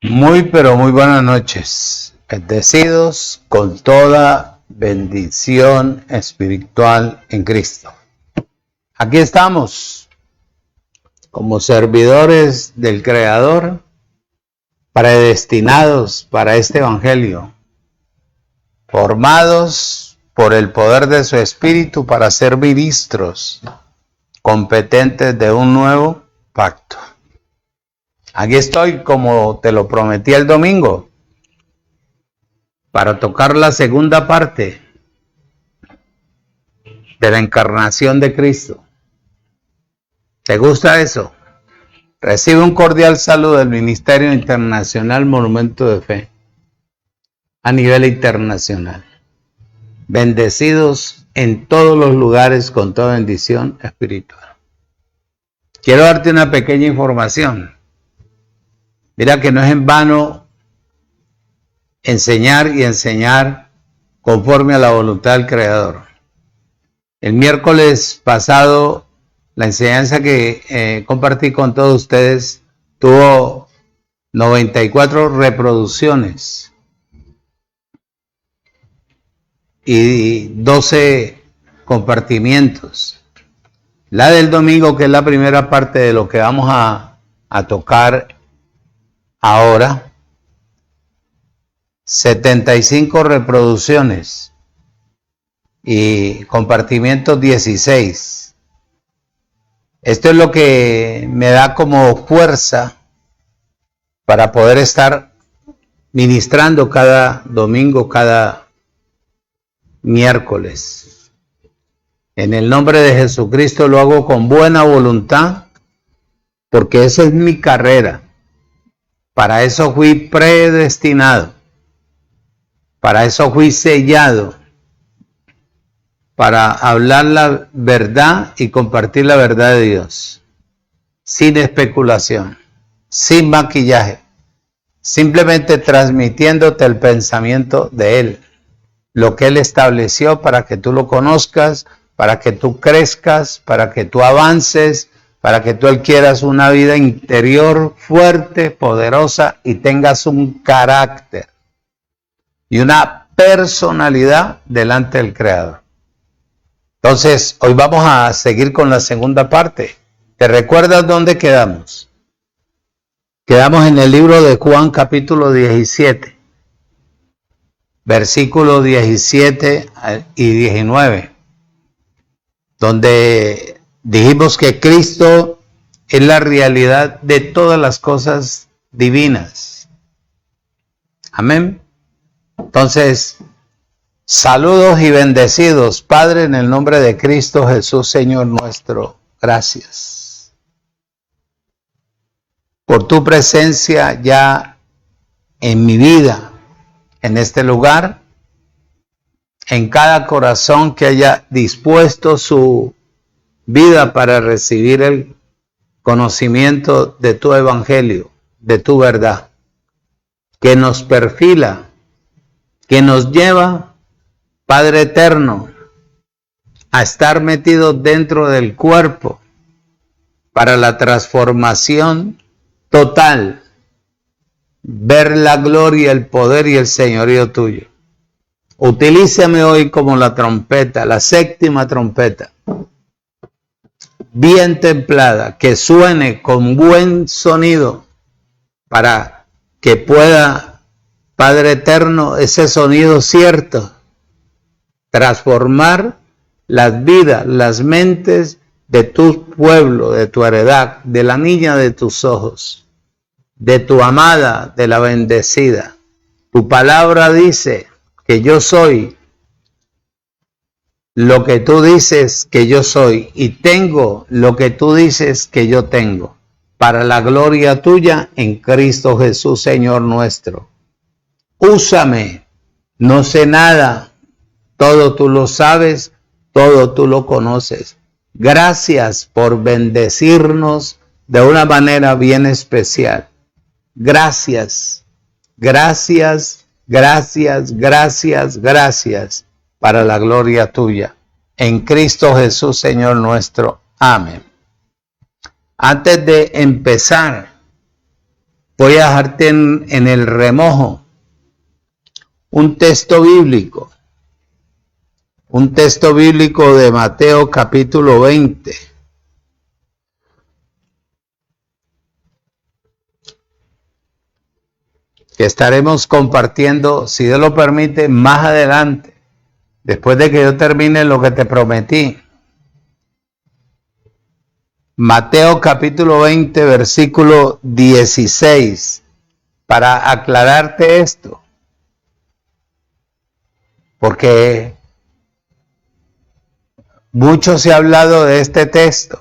Muy, pero muy buenas noches. Bendecidos con toda bendición espiritual en Cristo. Aquí estamos, como servidores del Creador, predestinados para este Evangelio, formados por el poder de su Espíritu para ser ministros competentes de un nuevo pacto. Aquí estoy, como te lo prometí el domingo, para tocar la segunda parte de la encarnación de Cristo. ¿Te gusta eso? Recibe un cordial saludo del Ministerio Internacional Monumento de Fe a nivel internacional. Bendecidos en todos los lugares con toda bendición espiritual. Quiero darte una pequeña información. Mira que no es en vano enseñar y enseñar conforme a la voluntad del Creador. El miércoles pasado, la enseñanza que compartí con todos ustedes tuvo 94 reproducciones y 12 compartimientos. La del domingo, que es la primera parte de lo que vamos a tocar ahora, 75 reproducciones y compartimientos 16. Esto es lo que me da como fuerza para poder estar ministrando cada domingo, cada miércoles. En el nombre de Jesucristo lo hago con buena voluntad, porque esa es mi carrera. Para eso fui predestinado, para eso fui sellado, para hablar la verdad y compartir la verdad de Dios, sin especulación, sin maquillaje, simplemente transmitiéndote el pensamiento de Él, lo que Él estableció para que tú lo conozcas, para que tú crezcas, para que tú avances, para que tú adquieras una vida interior fuerte, poderosa y tengas un carácter y una personalidad delante del Creador. Entonces, hoy vamos a seguir con la segunda parte. ¿Te recuerdas dónde quedamos? Quedamos en el libro de Juan, capítulo 17, versículos 17 y 19, donde dijimos que Cristo es la realidad de todas las cosas divinas. Amén. Entonces, saludos y bendecidos, Padre, en el nombre de Cristo Jesús, Señor nuestro. Gracias por tu presencia ya en mi vida, en este lugar, en cada corazón que haya dispuesto su vida para recibir el conocimiento de tu evangelio, de tu verdad, que nos perfila, que nos lleva, Padre eterno, a estar metidos dentro del cuerpo para la transformación total, ver la gloria, el poder y el señorío tuyo. Utilízame hoy como la trompeta, la séptima trompeta, bien templada, que suene con buen sonido para que pueda, Padre eterno, ese sonido cierto, transformar las vidas, las mentes de tu pueblo, de tu heredad, de la niña de tus ojos, de tu amada, de la bendecida. Tu palabra dice que yo soy lo que tú dices que yo soy y tengo lo que tú dices que yo tengo, para la gloria tuya en Cristo Jesús, Señor nuestro. Úsame, no sé nada, todo tú lo sabes, todo tú lo conoces. Gracias por bendecirnos de una manera bien especial. Gracias, gracias, gracias, gracias, gracias, para la gloria tuya. En Cristo Jesús, Señor nuestro. Amén. Antes de empezar voy a dejarte en el remojo un texto bíblico de Mateo capítulo 20. Que estaremos compartiendo, si Dios lo permite, más adelante, después de que yo termine lo que te prometí. Mateo capítulo 20, versículo 16, para aclararte esto, porque mucho se ha hablado de este texto,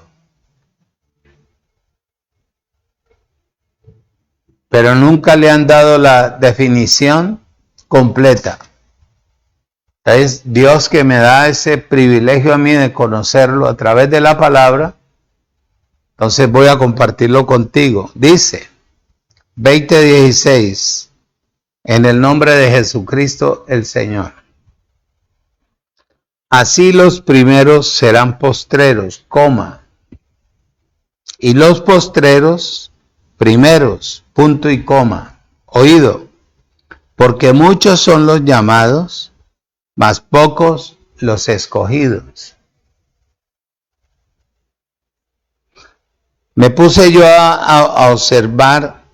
pero nunca le han dado la definición completa. Es Dios que me da ese privilegio a mí de conocerlo a través de la palabra. Entonces voy a compartirlo contigo. Dice 20:16, en el nombre de Jesucristo el Señor. Así los primeros serán postreros, y los postreros primeros, punto y coma. Oído, porque muchos son los llamados, mas pocos los escogidos. Me puse yo a observar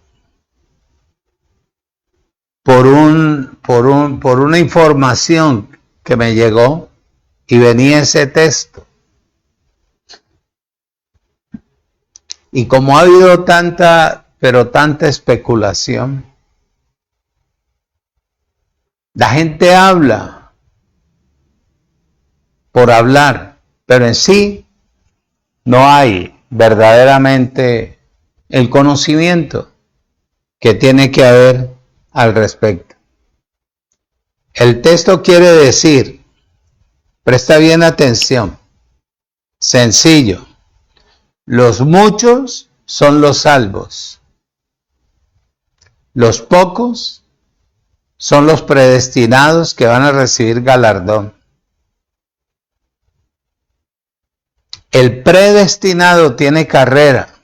por una información que me llegó y venía ese texto. Y como ha habido tanta especulación, la gente habla por hablar, pero en sí no hay verdaderamente el conocimiento que tiene que haber al respecto. El texto quiere decir, presta bien atención, sencillo, los muchos son los salvos, los pocos son los predestinados que van a recibir galardón. El predestinado tiene carrera.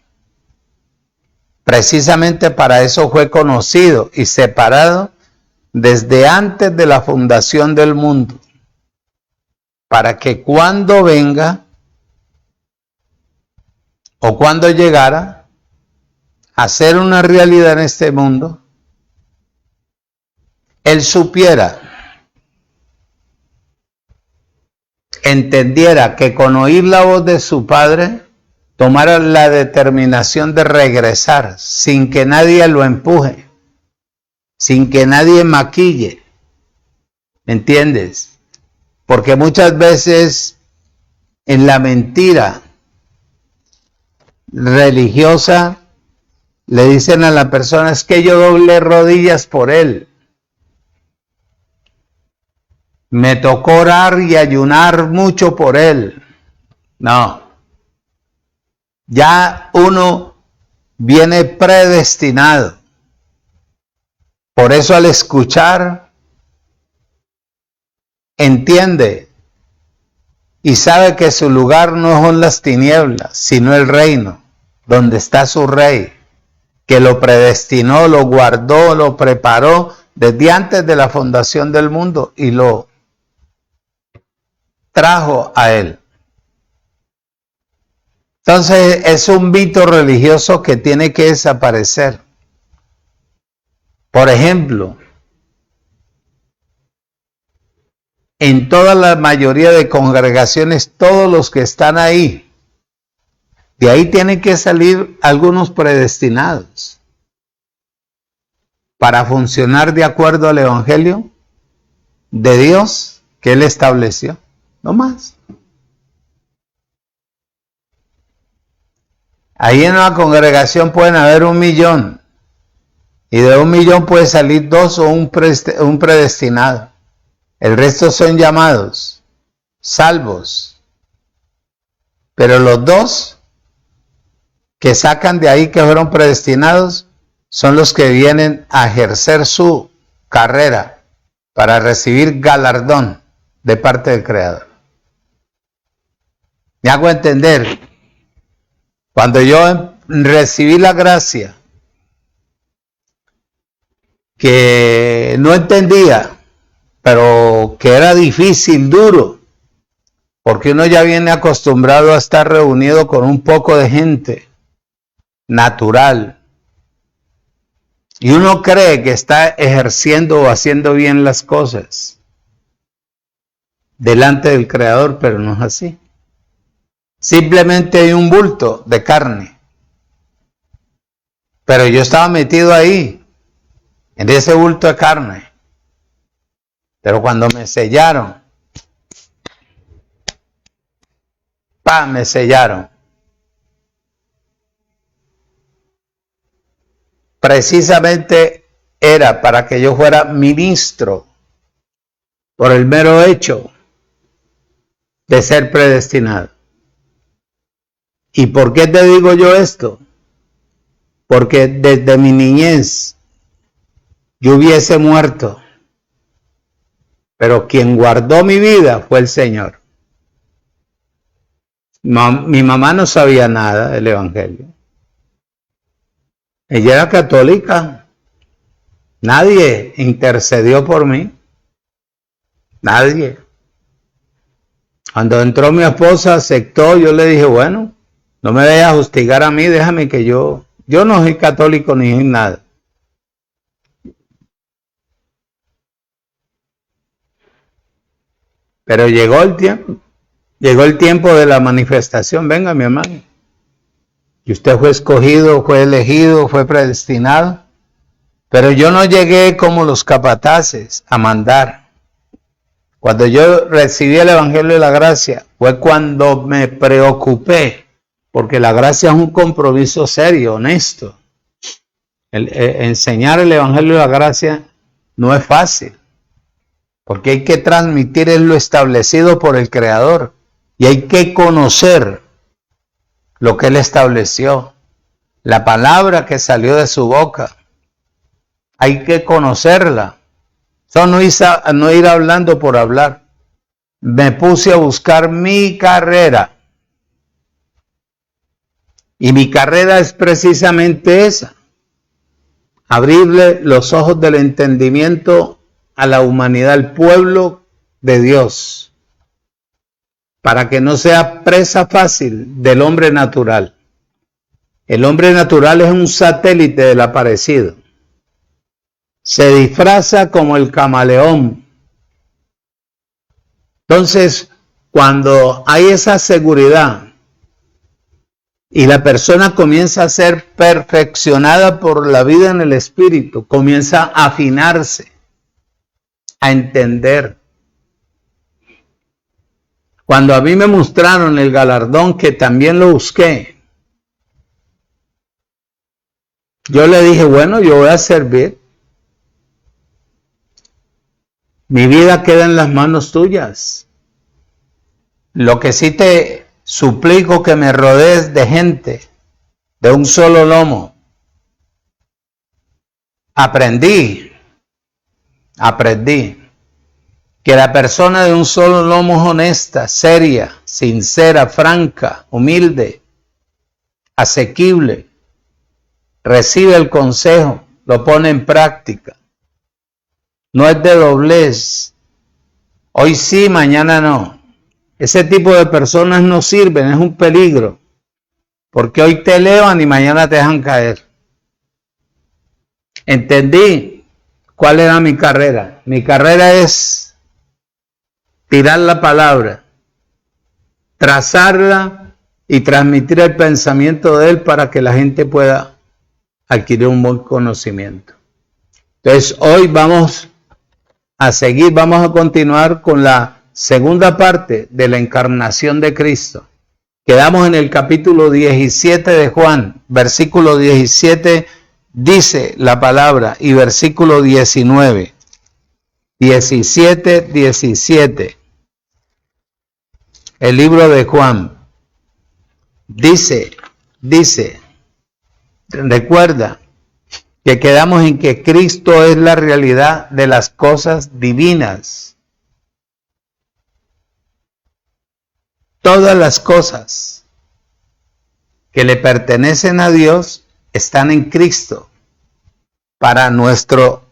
Precisamente para eso fue conocido y separado desde antes de la fundación del mundo. Para que cuando venga o cuando llegara a ser una realidad en este mundo, él supiera, entendiera que con oír la voz de su Padre, tomara la determinación de regresar sin que nadie lo empuje, sin que nadie maquille. ¿Me entiendes? Porque muchas veces en la mentira religiosa le dicen a la persona, es que yo doblé rodillas por él. Me tocó orar y ayunar mucho por él. No. Ya uno viene predestinado. Por eso al escuchar, entiende y sabe que su lugar no son las tinieblas, sino el reino, donde está su rey, que lo predestinó, lo guardó, lo preparó desde antes de la fundación del mundo y lo trajo a él. Entonces es un mito religioso que tiene que desaparecer. Por ejemplo, en toda la mayoría de congregaciones, todos los que están ahí, de ahí tienen que salir algunos predestinados para funcionar de acuerdo al evangelio de Dios que Él estableció. No más. Ahí en una congregación pueden haber 1 millón y de 1 millón puede salir 2 o un predestinado. El resto son llamados, salvos. Pero los 2 que sacan de ahí que fueron predestinados son los que vienen a ejercer su carrera para recibir galardón de parte del Creador. ¿Me hago entender? Cuando yo recibí la gracia que no entendía, pero que era difícil, duro, porque uno ya viene acostumbrado a estar reunido con un poco de gente natural, y uno cree que está ejerciendo o haciendo bien las cosas delante del Creador, pero no es así. Simplemente hay un bulto de carne, pero yo estaba metido ahí, en ese bulto de carne. Pero cuando me sellaron, me sellaron. Precisamente era para que yo fuera ministro por el mero hecho de ser predestinado. ¿Y por qué te digo yo esto? Porque desde mi niñez yo hubiese muerto, pero quien guardó mi vida fue el Señor. Mi mamá no sabía nada del Evangelio. Ella era católica. Nadie intercedió por mí. Nadie. Cuando entró mi esposa, aceptó. Yo le dije, bueno, no me vayas a hostigar a mí, déjame que yo no soy católico ni nada. Pero llegó el tiempo de la manifestación. Venga, mi hermano. Y usted fue escogido, fue elegido, fue predestinado. Pero yo no llegué como los capataces a mandar. Cuando yo recibí el Evangelio de la Gracia, fue cuando me preocupé, porque la gracia es un compromiso serio, honesto. Enseñar el Evangelio de la Gracia no es fácil, porque hay que transmitir lo establecido por el Creador, y hay que conocer lo que Él estableció, la palabra que salió de su boca. Hay que conocerla. Eso no ir hablando por hablar. Me puse a buscar mi carrera. Y mi carrera es precisamente esa. Abrirle los ojos del entendimiento a la humanidad, al pueblo de Dios, para que no sea presa fácil del hombre natural. El hombre natural es un satélite del aparecido. Se disfraza como el camaleón. Entonces, cuando hay esa seguridad y la persona comienza a ser perfeccionada por la vida en el Espíritu, comienza a afinarse, a entender. Cuando a mí me mostraron el galardón, que también lo busqué, yo le dije, bueno, yo voy a servir. Mi vida queda en las manos tuyas. Lo que sí te suplico que me rodees de gente de un solo lomo. Aprendí que la persona de un solo lomo es honesta, seria, sincera, franca, humilde, asequible, recibe el consejo, lo pone en práctica. No es de doblez. Hoy sí, mañana no. Ese tipo de personas no sirven, es un peligro. Porque hoy te elevan y mañana te dejan caer. Entendí cuál era mi carrera. Mi carrera es tirar la palabra, trazarla y transmitir el pensamiento de Él para que la gente pueda adquirir un buen conocimiento. Entonces, hoy vamos a continuar con la segunda parte de la encarnación de Cristo. Quedamos en el capítulo 17 de Juan, versículo 17 dice la palabra, y versículo 19. 17. El libro de Juan dice, recuerda que quedamos en que Cristo es la realidad de las cosas divinas. Todas las cosas que le pertenecen a Dios están en Cristo para nuestro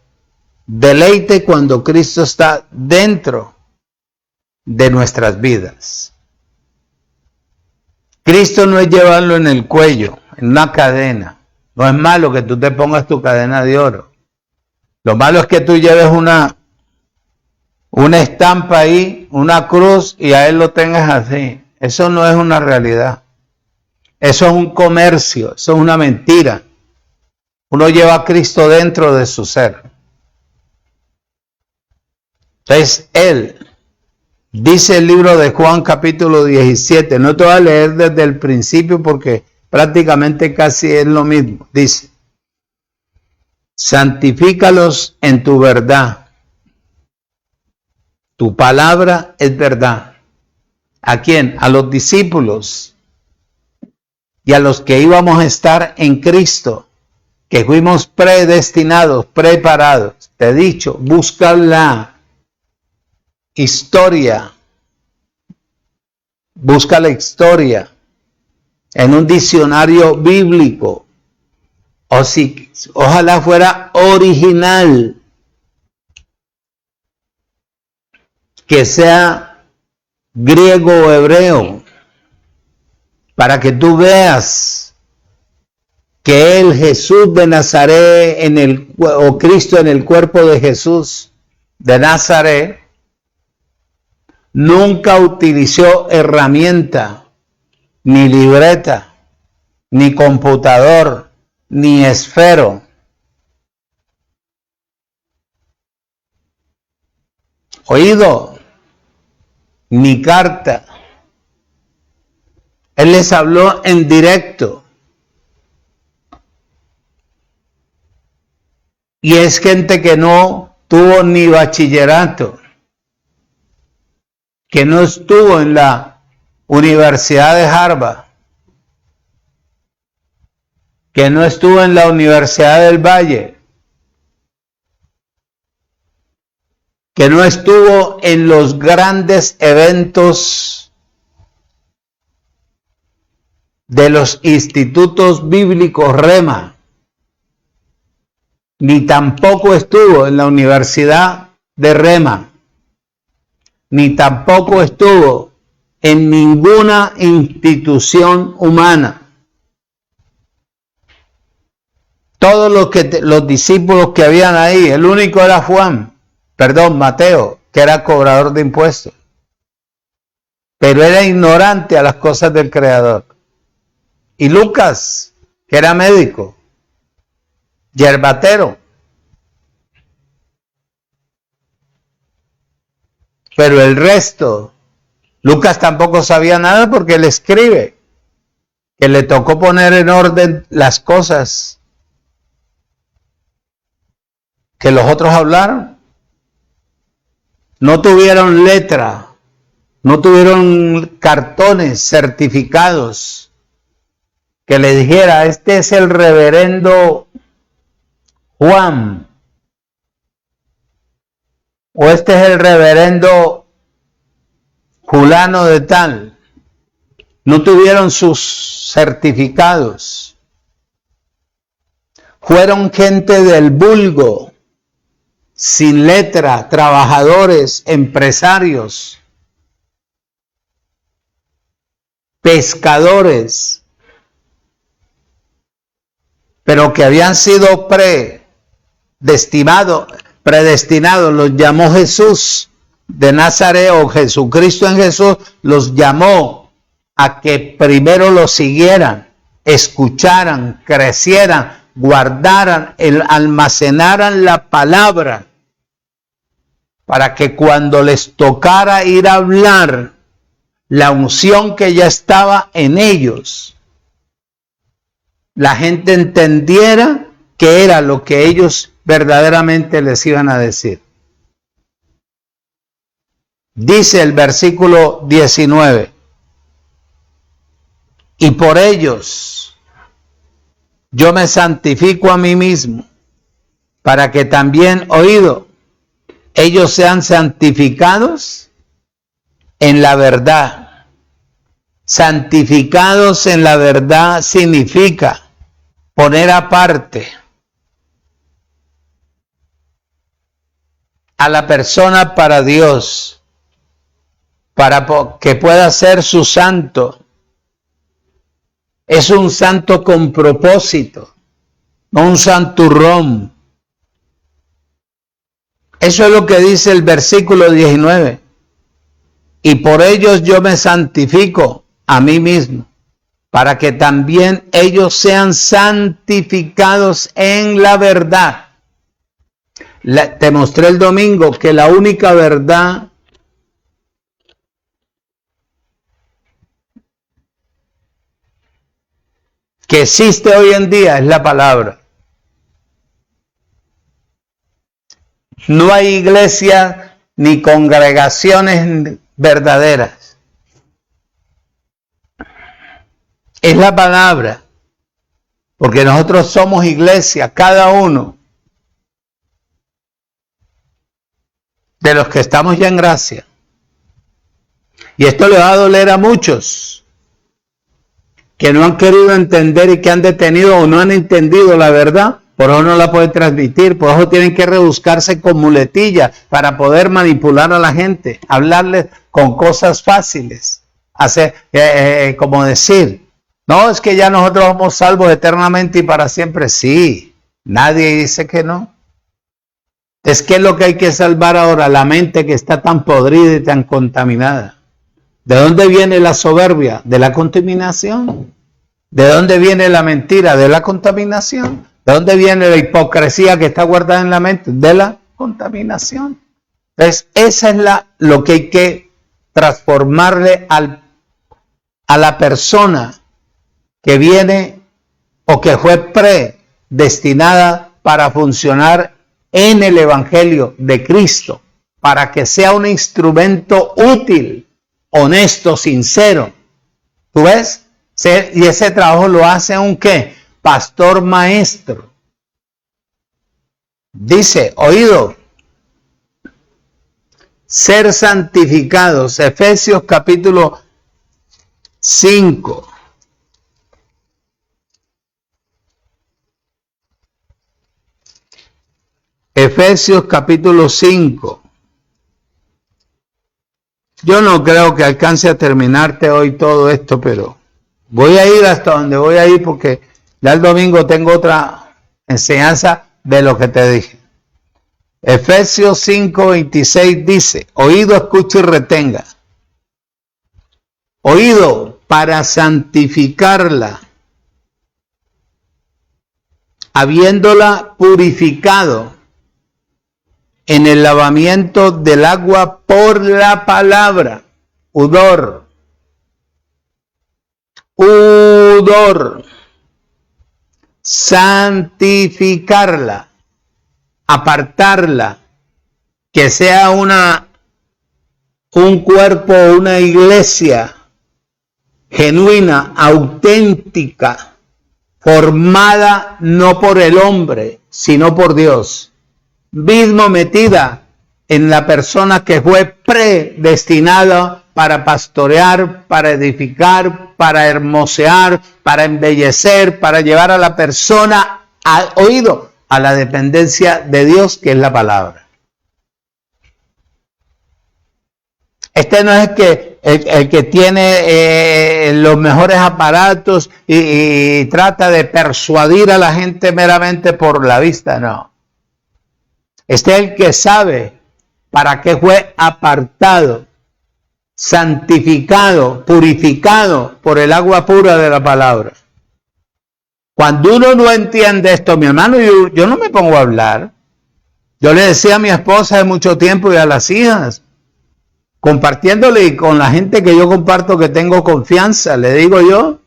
deleite cuando Cristo está dentro de nuestras vidas. Cristo no es llevarlo en el cuello, en una cadena. No es malo que tú te pongas tu cadena de oro. Lo malo es que tú lleves una estampa ahí, una cruz, y a Él lo tengas así. Eso no es una realidad. Eso es un comercio, eso es una mentira. Uno lleva a Cristo dentro de su ser. Entonces, Él, dice el libro de Juan capítulo 17, no te voy a leer desde el principio porque prácticamente casi es lo mismo. Dice, santifícalos en tu verdad. Tu palabra es verdad. ¿A quién? A los discípulos y a los que íbamos a estar en Cristo, que fuimos predestinados, preparados. Te he dicho, busca la historia. Busca la historia en un diccionario bíblico. O si, ojalá fuera original. Que sea griego o hebreo, para que tú veas que el Jesús de Nazaret o Cristo en el cuerpo de Jesús de Nazaret nunca utilizó herramienta, ni libreta, ni computador, ni esfero. Oído, ni carta. Él les habló en directo. Y es gente que no tuvo ni bachillerato, que no estuvo en la Universidad de Harvard, que no estuvo en la Universidad del Valle, que no estuvo en los grandes eventos de los institutos bíblicos Rema, ni tampoco estuvo en la Universidad de Rema, ni tampoco estuvo en ninguna institución humana. Todos los discípulos que habían ahí, el único era Mateo, que era cobrador de impuestos, pero era ignorante a las cosas del Creador. Y Lucas, que era médico, yerbatero. Pero el resto, Lucas tampoco sabía nada porque él escribe, que le tocó poner en orden las cosas que los otros hablaron. No tuvieron letra, no tuvieron cartones certificados que le dijera, este es el reverendo Juan, o este es el reverendo fulano de tal. No tuvieron sus certificados. Fueron gente del vulgo, sin letra, trabajadores, empresarios, pescadores, pero que habían sido predestinados, los llamó Jesús de Nazaret, o Jesucristo en Jesús, los llamó a que primero lo siguieran, escucharan, crecieran, guardaran, almacenaran la palabra, para que cuando les tocara ir a hablar, la unción que ya estaba en ellos, la gente entendiera que era lo que ellos verdaderamente les iban a decir. Dice el versículo 19, y por ellos yo me santifico a mí mismo, para que también, oído, ellos sean santificados en la verdad. Santificados en la verdad significa poner aparte. a la persona para Dios, para que pueda ser su santo. Es un santo con propósito, no un santurrón. Eso es lo que dice el versículo 19. Y por ellos yo me santifico a mí mismo, para que también ellos sean santificados en la verdad. Te mostré el domingo que la única verdad que existe hoy en día es la palabra. No hay iglesia ni congregaciones verdaderas. Es la palabra. Porque nosotros somos iglesia, cada uno de los que estamos ya en gracia. Y esto le va a doler a muchos que no han querido entender y que han detenido o no han entendido la verdad. Por eso no la pueden transmitir, por eso tienen que rebuscarse con muletillas para poder manipular a la gente, hablarles con cosas fáciles, hacer, como decir, no, es que ya nosotros somos salvos eternamente y para siempre. Sí, nadie dice que no. Es que es lo que hay que salvar ahora, la mente que está tan podrida y tan contaminada. ¿De dónde viene la soberbia? De la contaminación. ¿De dónde viene la mentira? De la contaminación. ¿De dónde viene la hipocresía que está guardada en la mente? De la contaminación. Entonces, esa es lo que hay que transformarle a la persona que viene o que fue predestinada para funcionar en el Evangelio de Cristo, para que sea un instrumento útil, honesto, sincero. ¿Tú ves? Y ese trabajo lo hace un ¿qué? Pastor maestro. Dice, oído, ser santificados, Efesios capítulo 5. Efesios capítulo 5. Yo no creo que alcance a terminarte hoy todo esto, pero voy a ir hasta donde voy a ir porque ya el domingo tengo otra enseñanza de lo que te dije. Efesios 5:26 dice, oído, escucha y retenga. Oído para santificarla, habiéndola purificado en el lavamiento del agua por la palabra. Udor. Santificarla, apartarla, que sea un cuerpo, una iglesia genuina, auténtica, formada no por el hombre, sino por Dios. Mismo metida en la persona que fue predestinada para pastorear, para edificar, para hermosear, para embellecer, para llevar a la persona al oído, a la dependencia de Dios, que es la palabra. Este no es el que tiene los mejores aparatos y trata de persuadir a la gente meramente por la vista, no. Este es el que sabe para qué fue apartado, santificado, purificado por el agua pura de la palabra. Cuando uno no entiende esto, mi hermano, yo no me pongo a hablar. Yo le decía a mi esposa de mucho tiempo y a las hijas, compartiéndole con la gente que yo comparto, que tengo confianza, le digo yo,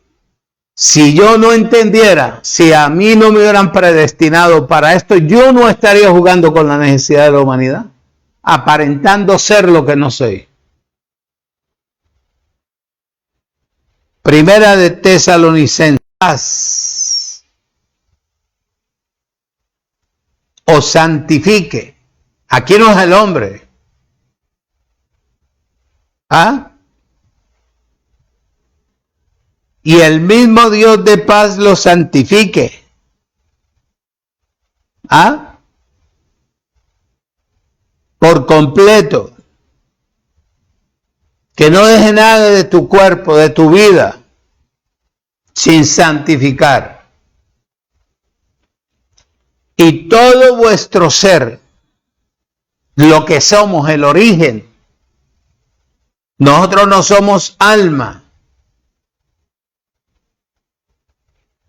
si yo no entendiera, si a mí no me hubieran predestinado para esto, yo no estaría jugando con la necesidad de la humanidad, aparentando ser lo que no soy. Primera de Tesalonicenses, o santifique. Aquí no es el hombre. ¿Ah? Y el mismo Dios de paz lo santifique. ¿Ah? por completo. Que no deje nada de tu cuerpo, de tu vida, sin santificar. Y todo vuestro ser, lo que somos, el origen. Nosotros no somos alma.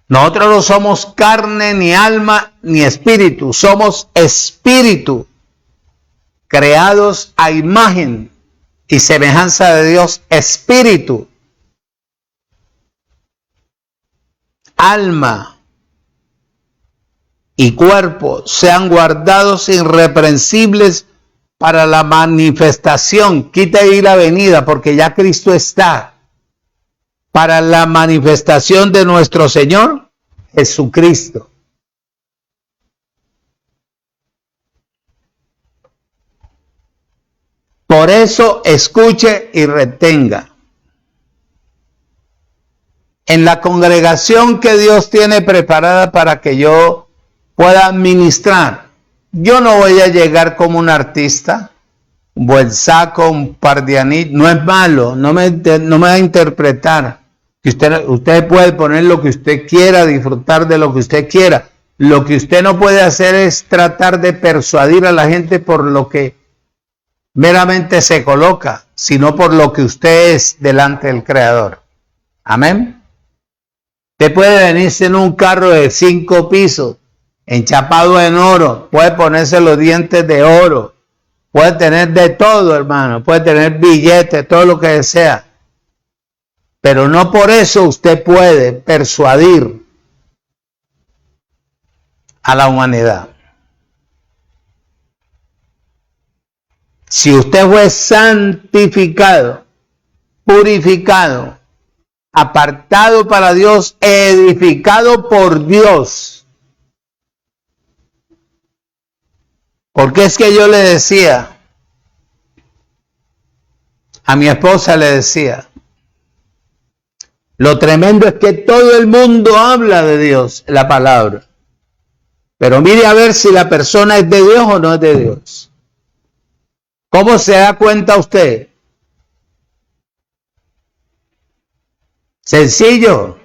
Nosotros no somos carne, ni alma, ni espíritu. Somos espíritu, creados a imagen y semejanza de Dios, espíritu. Alma y cuerpo sean guardados irreprensibles para la manifestación, quita ahí la venida, porque ya Cristo está, para la manifestación de nuestro Señor Jesucristo. Por eso escuche y retenga. En la congregación que Dios tiene preparada para que yo pueda ministrar, yo no voy a llegar como un artista, un buen saco, un par de anillos, no es malo, no me va a interpretar. Usted puede poner lo que usted quiera, disfrutar de lo que usted quiera. Lo que usted no puede hacer es tratar de persuadir a la gente por lo que meramente se coloca, sino por lo que usted es delante del Creador. Amén. Usted puede venirse en un carro de 5 pisos, enchapado en oro, puede ponerse los dientes de oro, puede tener de todo, hermano, puede tener billetes, todo lo que desea. Pero no por eso usted puede persuadir a la humanidad. Si usted fue santificado, purificado, apartado para Dios, edificado por Dios. Porque es que yo le decía, a mi esposa le decía, lo tremendo es que todo el mundo habla de Dios, la palabra. Pero mire a ver si la persona es de Dios o no es de Dios. ¿Cómo se da cuenta usted? Sencillo.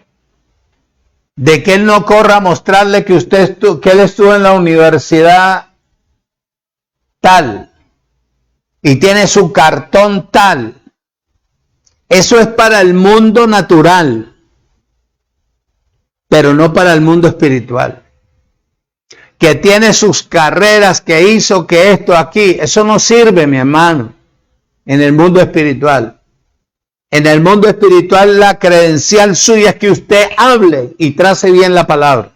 De que él no corra a mostrarle que que él estuvo en la universidad tal y tiene su cartón tal. Eso es para el mundo natural, pero no para el mundo espiritual. Que tiene sus carreras, que hizo, que esto aquí, eso no sirve, mi hermano, en el mundo espiritual. En el mundo espiritual la credencial suya es que usted hable y trace bien la palabra.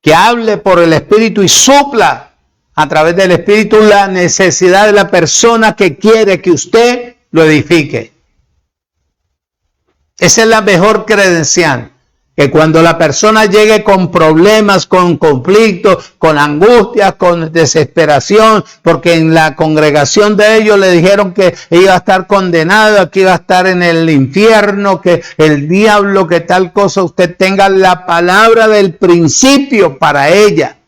Que hable por el Espíritu y supla a través del Espíritu la necesidad de la persona que quiere que usted lo edifique. Esa es la mejor credencial. Que cuando la persona llegue con problemas, con conflictos, con angustias, con desesperación, porque en la congregación de ellos le dijeron que iba a estar condenado, que iba a estar en el infierno, que el diablo, que tal cosa, usted tenga la palabra del principio para ella.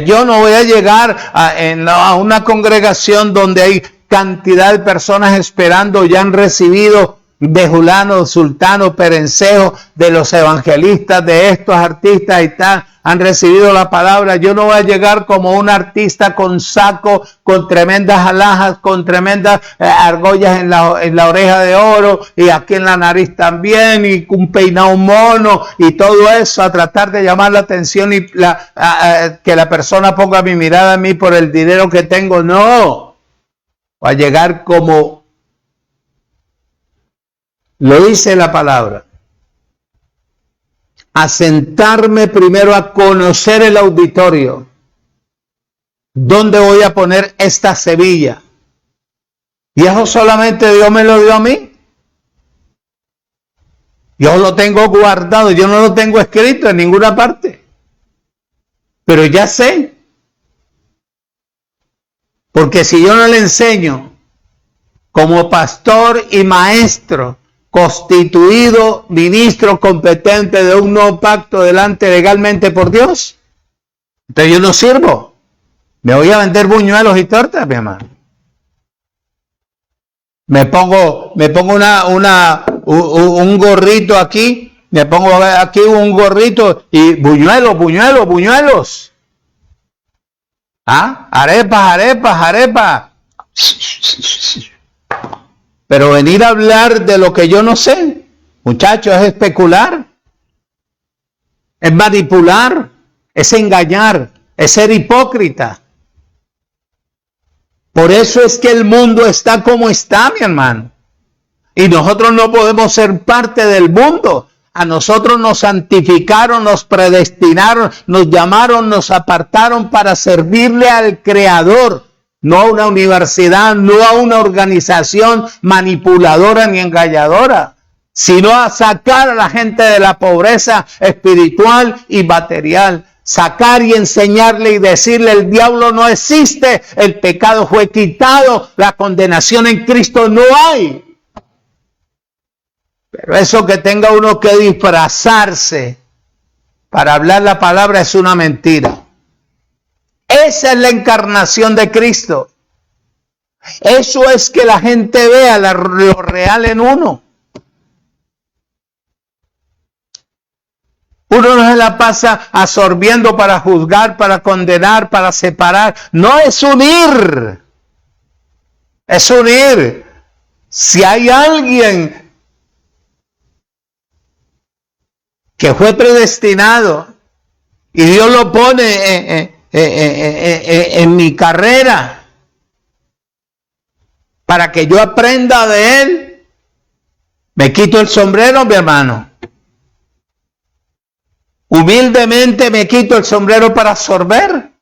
Yo no voy a llegar a una congregación donde hay cantidad de personas esperando, ya han recibido de Julano, Sultano, Perencejo, de los evangelistas, de estos artistas y tal, han recibido la palabra. Yo no voy a llegar como un artista con saco, con tremendas alhajas, con tremendas argollas en la oreja de oro y aquí en la nariz también, y un peinado mono y todo eso, a tratar de llamar la atención y que la persona ponga mi mirada a mí por el dinero que tengo. No, voy a llegar como lo dice la palabra, a sentarme primero a conocer el auditorio. ¿Dónde voy a poner esta semilla? Y eso solamente Dios me lo dio a mí. Yo lo tengo guardado, yo no lo tengo escrito en ninguna parte. Pero ya sé. Porque si yo no le enseño como pastor y maestro, constituido ministro competente de un nuevo pacto delante legalmente por Dios, entonces yo no sirvo. Me voy a vender buñuelos y tortas, mi hermano. Me pongo un gorrito aquí, me pongo aquí un gorrito y buñuelos. ¿Ah? Arepas. Pero venir a hablar de lo que yo no sé, muchachos, es especular, es manipular, es engañar, es ser hipócrita. Por eso es que el mundo está como está, mi hermano. Y nosotros no podemos ser parte del mundo. A nosotros nos santificaron, nos predestinaron, nos llamaron, nos apartaron para servirle al Creador. No a una universidad, no a una organización manipuladora ni engañadora, sino a sacar a la gente de la pobreza espiritual y material. Sacar y enseñarle y decirle: el diablo no existe, el pecado fue quitado, la condenación en Cristo no hay. Pero eso que tenga uno que disfrazarse para hablar la palabra es una mentira. Esa es la encarnación de Cristo. Eso es que la gente vea lo real en uno. Uno no se la pasa absorbiendo para juzgar, para condenar, para separar. No, es unir. Es unir. Si hay alguien que fue predestinado y Dios lo pone en mi carrera para que yo aprenda de él, me quito el sombrero, mi hermano. Humildemente me quito el sombrero para absorber,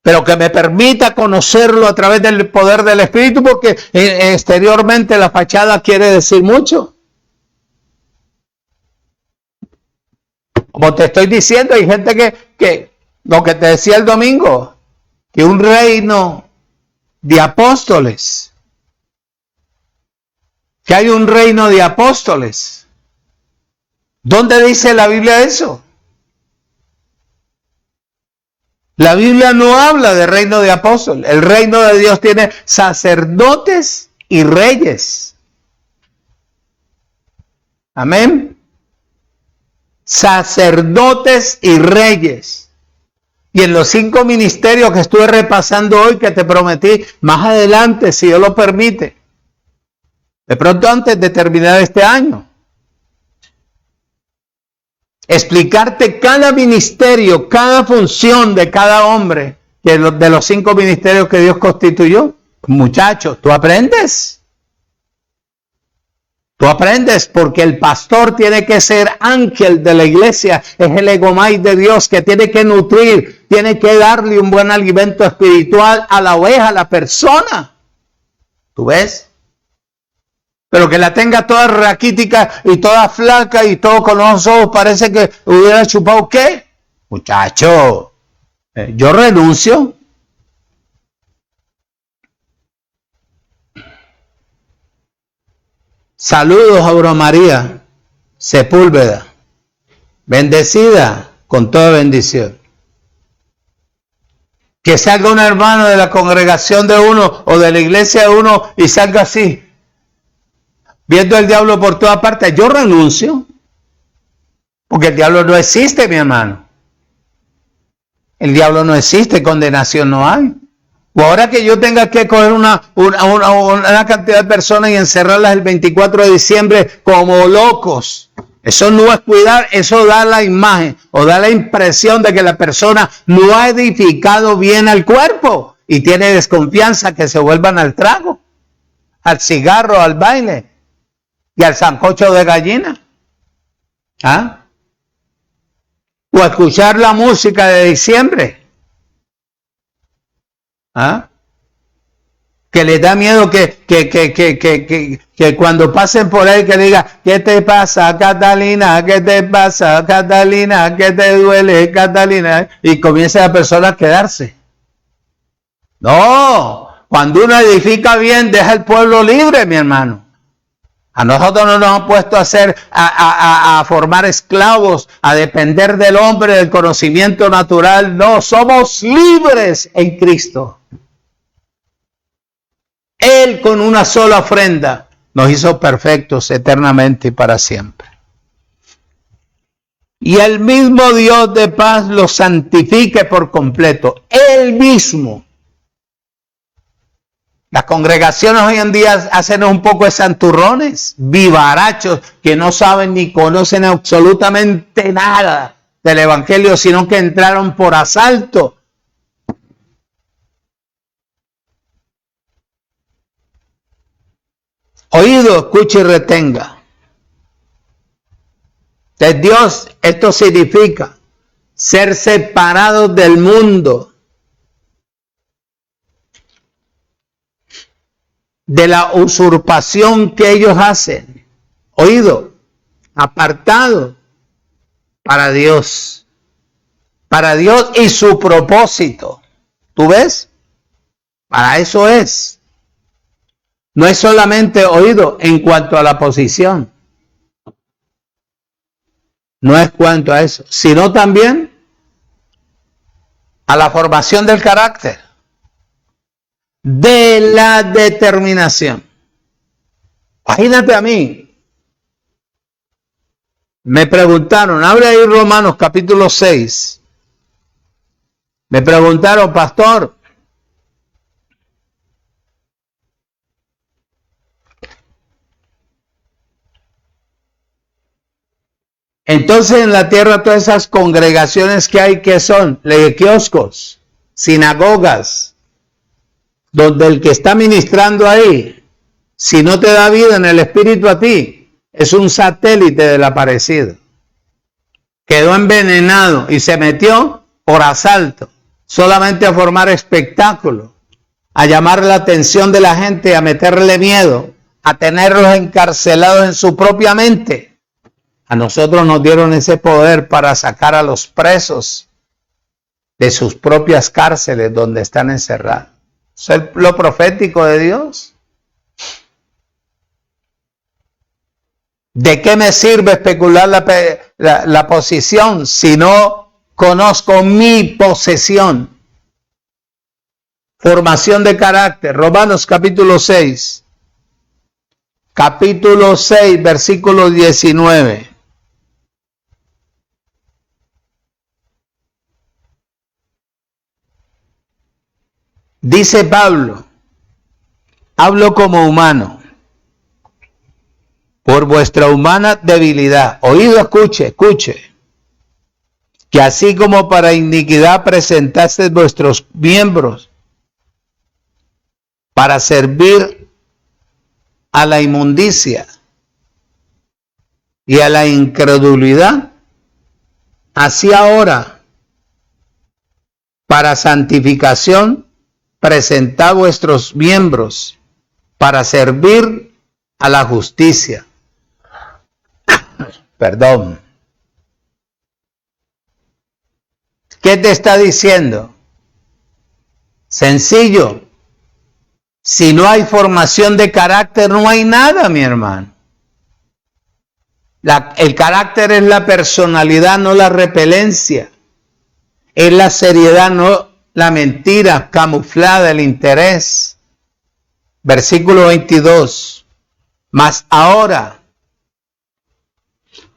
pero que me permita conocerlo a través del poder del Espíritu, porque exteriormente la fachada quiere decir mucho. Como te estoy diciendo, hay gente que lo que te decía el domingo, que un reino de apóstoles, que hay un reino de apóstoles. ¿Dónde dice la Biblia eso? La Biblia no habla de reino de apóstoles. El reino de Dios tiene sacerdotes y reyes. Amén. Sacerdotes y reyes. Y en los 5 ministerios que estuve repasando hoy, que te prometí, más adelante, si Dios lo permite, de pronto antes de terminar este año, explicarte cada ministerio, cada función de cada hombre de los 5 ministerios que Dios constituyó. Muchachos, tú aprendes. Tú aprendes, porque el pastor tiene que ser ángel de la iglesia, es el egomai de Dios, que tiene que nutrir, tiene que darle un buen alimento espiritual a la oveja, a la persona. ¿Tú ves? Pero que la tenga toda raquítica y toda flaca y todo con los ojos, parece que hubiera chupado ¿qué? Muchacho, yo renuncio. Saludos a Aura María Sepúlveda, bendecida con toda bendición. Que salga un hermano de la congregación de uno o de la iglesia de uno y salga así, viendo el diablo por toda parte. Yo renuncio, porque el diablo no existe, mi hermano. El diablo no existe, condenación no hay. O ahora que yo tenga que coger una cantidad de personas y encerrarlas el 24 de diciembre como locos. Eso no es cuidar, eso da la imagen o da la impresión de que la persona no ha edificado bien al cuerpo y tiene desconfianza, que se vuelvan al trago, al cigarro, al baile y al sancocho de gallina. ¿Ah? O a escuchar la música de diciembre. ¿Ah? Que les da miedo que cuando pasen por ahí que diga: ¿qué te pasa, Catalina? ¿Qué te pasa, Catalina? ¿Qué te duele, Catalina? Y comienza la persona a quedarse. No, cuando uno edifica bien, deja el pueblo libre, mi hermano. A nosotros no nos han puesto a formar esclavos, a depender del hombre, del conocimiento natural. No, somos libres en Cristo. Él con una sola ofrenda nos hizo perfectos eternamente y para siempre. Y el mismo Dios de paz los santifique por completo. Él mismo. Las congregaciones hoy en día hacen un poco de santurrones, vivarachos, que no saben ni conocen absolutamente nada del evangelio, sino que entraron por asalto. Oído, escuche y retenga. De Dios, esto significa ser separados del mundo, de la usurpación que ellos hacen. Oído, apartado para Dios y su propósito. ¿Tú ves? Para eso es. No es solamente, oído, en cuanto a la posición. No es cuanto a eso, sino también a la formación del carácter, de la determinación. Imagínate a mí. Me preguntaron, abre ahí Romanos capítulo 6. Me preguntaron, pastor, entonces en la tierra todas esas congregaciones que hay, ¿qué son? Kioscos, sinagogas, donde el que está ministrando ahí, si no te da vida en el espíritu a ti, es un satélite del aparecido. Quedó envenenado y se metió por asalto, solamente a formar espectáculo, a llamar la atención de la gente, a meterle miedo, a tenerlos encarcelados en su propia mente. A nosotros nos dieron ese poder para sacar a los presos de sus propias cárceles donde están encerrados. ¿Eso es lo profético de Dios? ¿De qué me sirve especular la posición si no conozco mi posesión? Formación de carácter. Romanos capítulo 6. Capítulo 6, versículo 19. Dice Pablo, hablo como humano, por vuestra humana debilidad. Oído, escuche, que así como para iniquidad presentasteis vuestros miembros para servir a la inmundicia y a la incredulidad, así ahora, para santificación, presentad vuestros miembros para servir a la justicia. Perdón. ¿Qué te está diciendo? Sencillo. Si no hay formación de carácter, no hay nada, mi hermano. El carácter es la personalidad, no la repelencia. Es la seriedad, no la mentira camuflada, el interés. Versículo 22. Mas ahora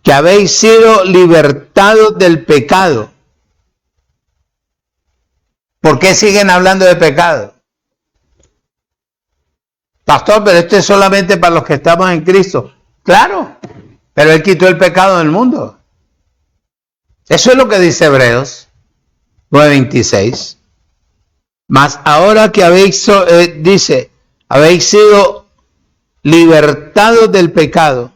que habéis sido libertados del pecado. ¿Por qué siguen hablando de pecado? Pastor, pero esto es solamente para los que estamos en Cristo. Claro, pero Él quitó el pecado del mundo. Eso es lo que dice Hebreos 9:26. Mas ahora que habéis sido libertados del pecado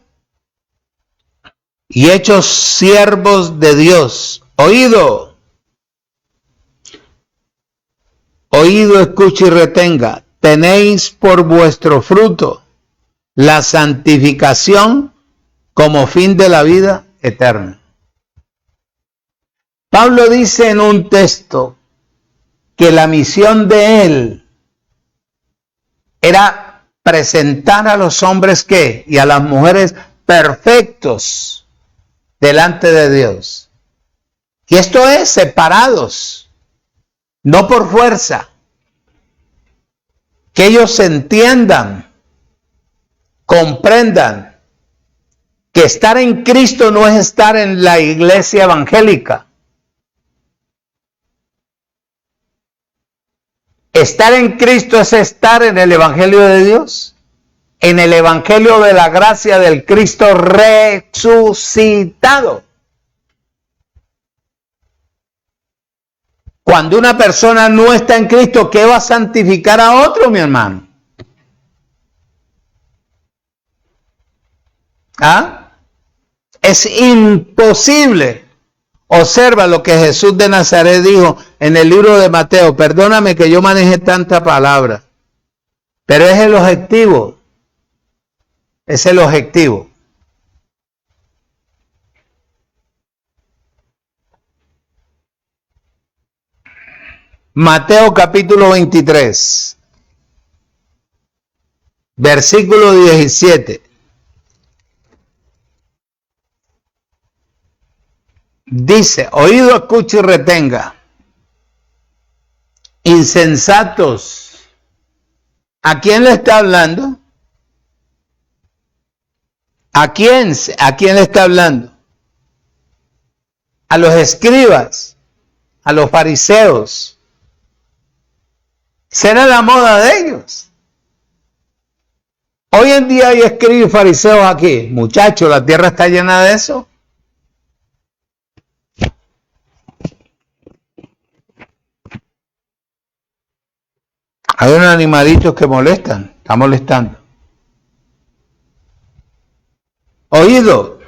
y hechos siervos de Dios. Oído, escuche y retenga. Tenéis por vuestro fruto la santificación como fin de la vida eterna. Pablo dice en un texto que la misión de él era presentar a los hombres ¿qué? Y a las mujeres perfectos delante de Dios. Y esto es separados, no por fuerza. Que ellos entiendan, comprendan que estar en Cristo no es estar en la iglesia evangélica. Estar en Cristo es estar en el Evangelio de Dios, en el Evangelio de la gracia del Cristo resucitado. Cuando una persona no está en Cristo, ¿qué va a santificar a otro, mi hermano? ¿Ah? Es imposible. Observa lo que Jesús de Nazaret dijo en el libro de Mateo. Perdóname que yo maneje tanta palabra, pero es el objetivo. Es el objetivo. Mateo capítulo 23, versículo 17. Dice, oído, escuche y retenga. Insensatos. ¿A quién le está hablando? ¿A quién le está hablando? A los escribas, a los fariseos. Será la moda de ellos. Hoy en día hay escribas y fariseos aquí. Muchachos, la tierra está llena de eso. Hay unos animalitos que molestan, está molestando. Oído,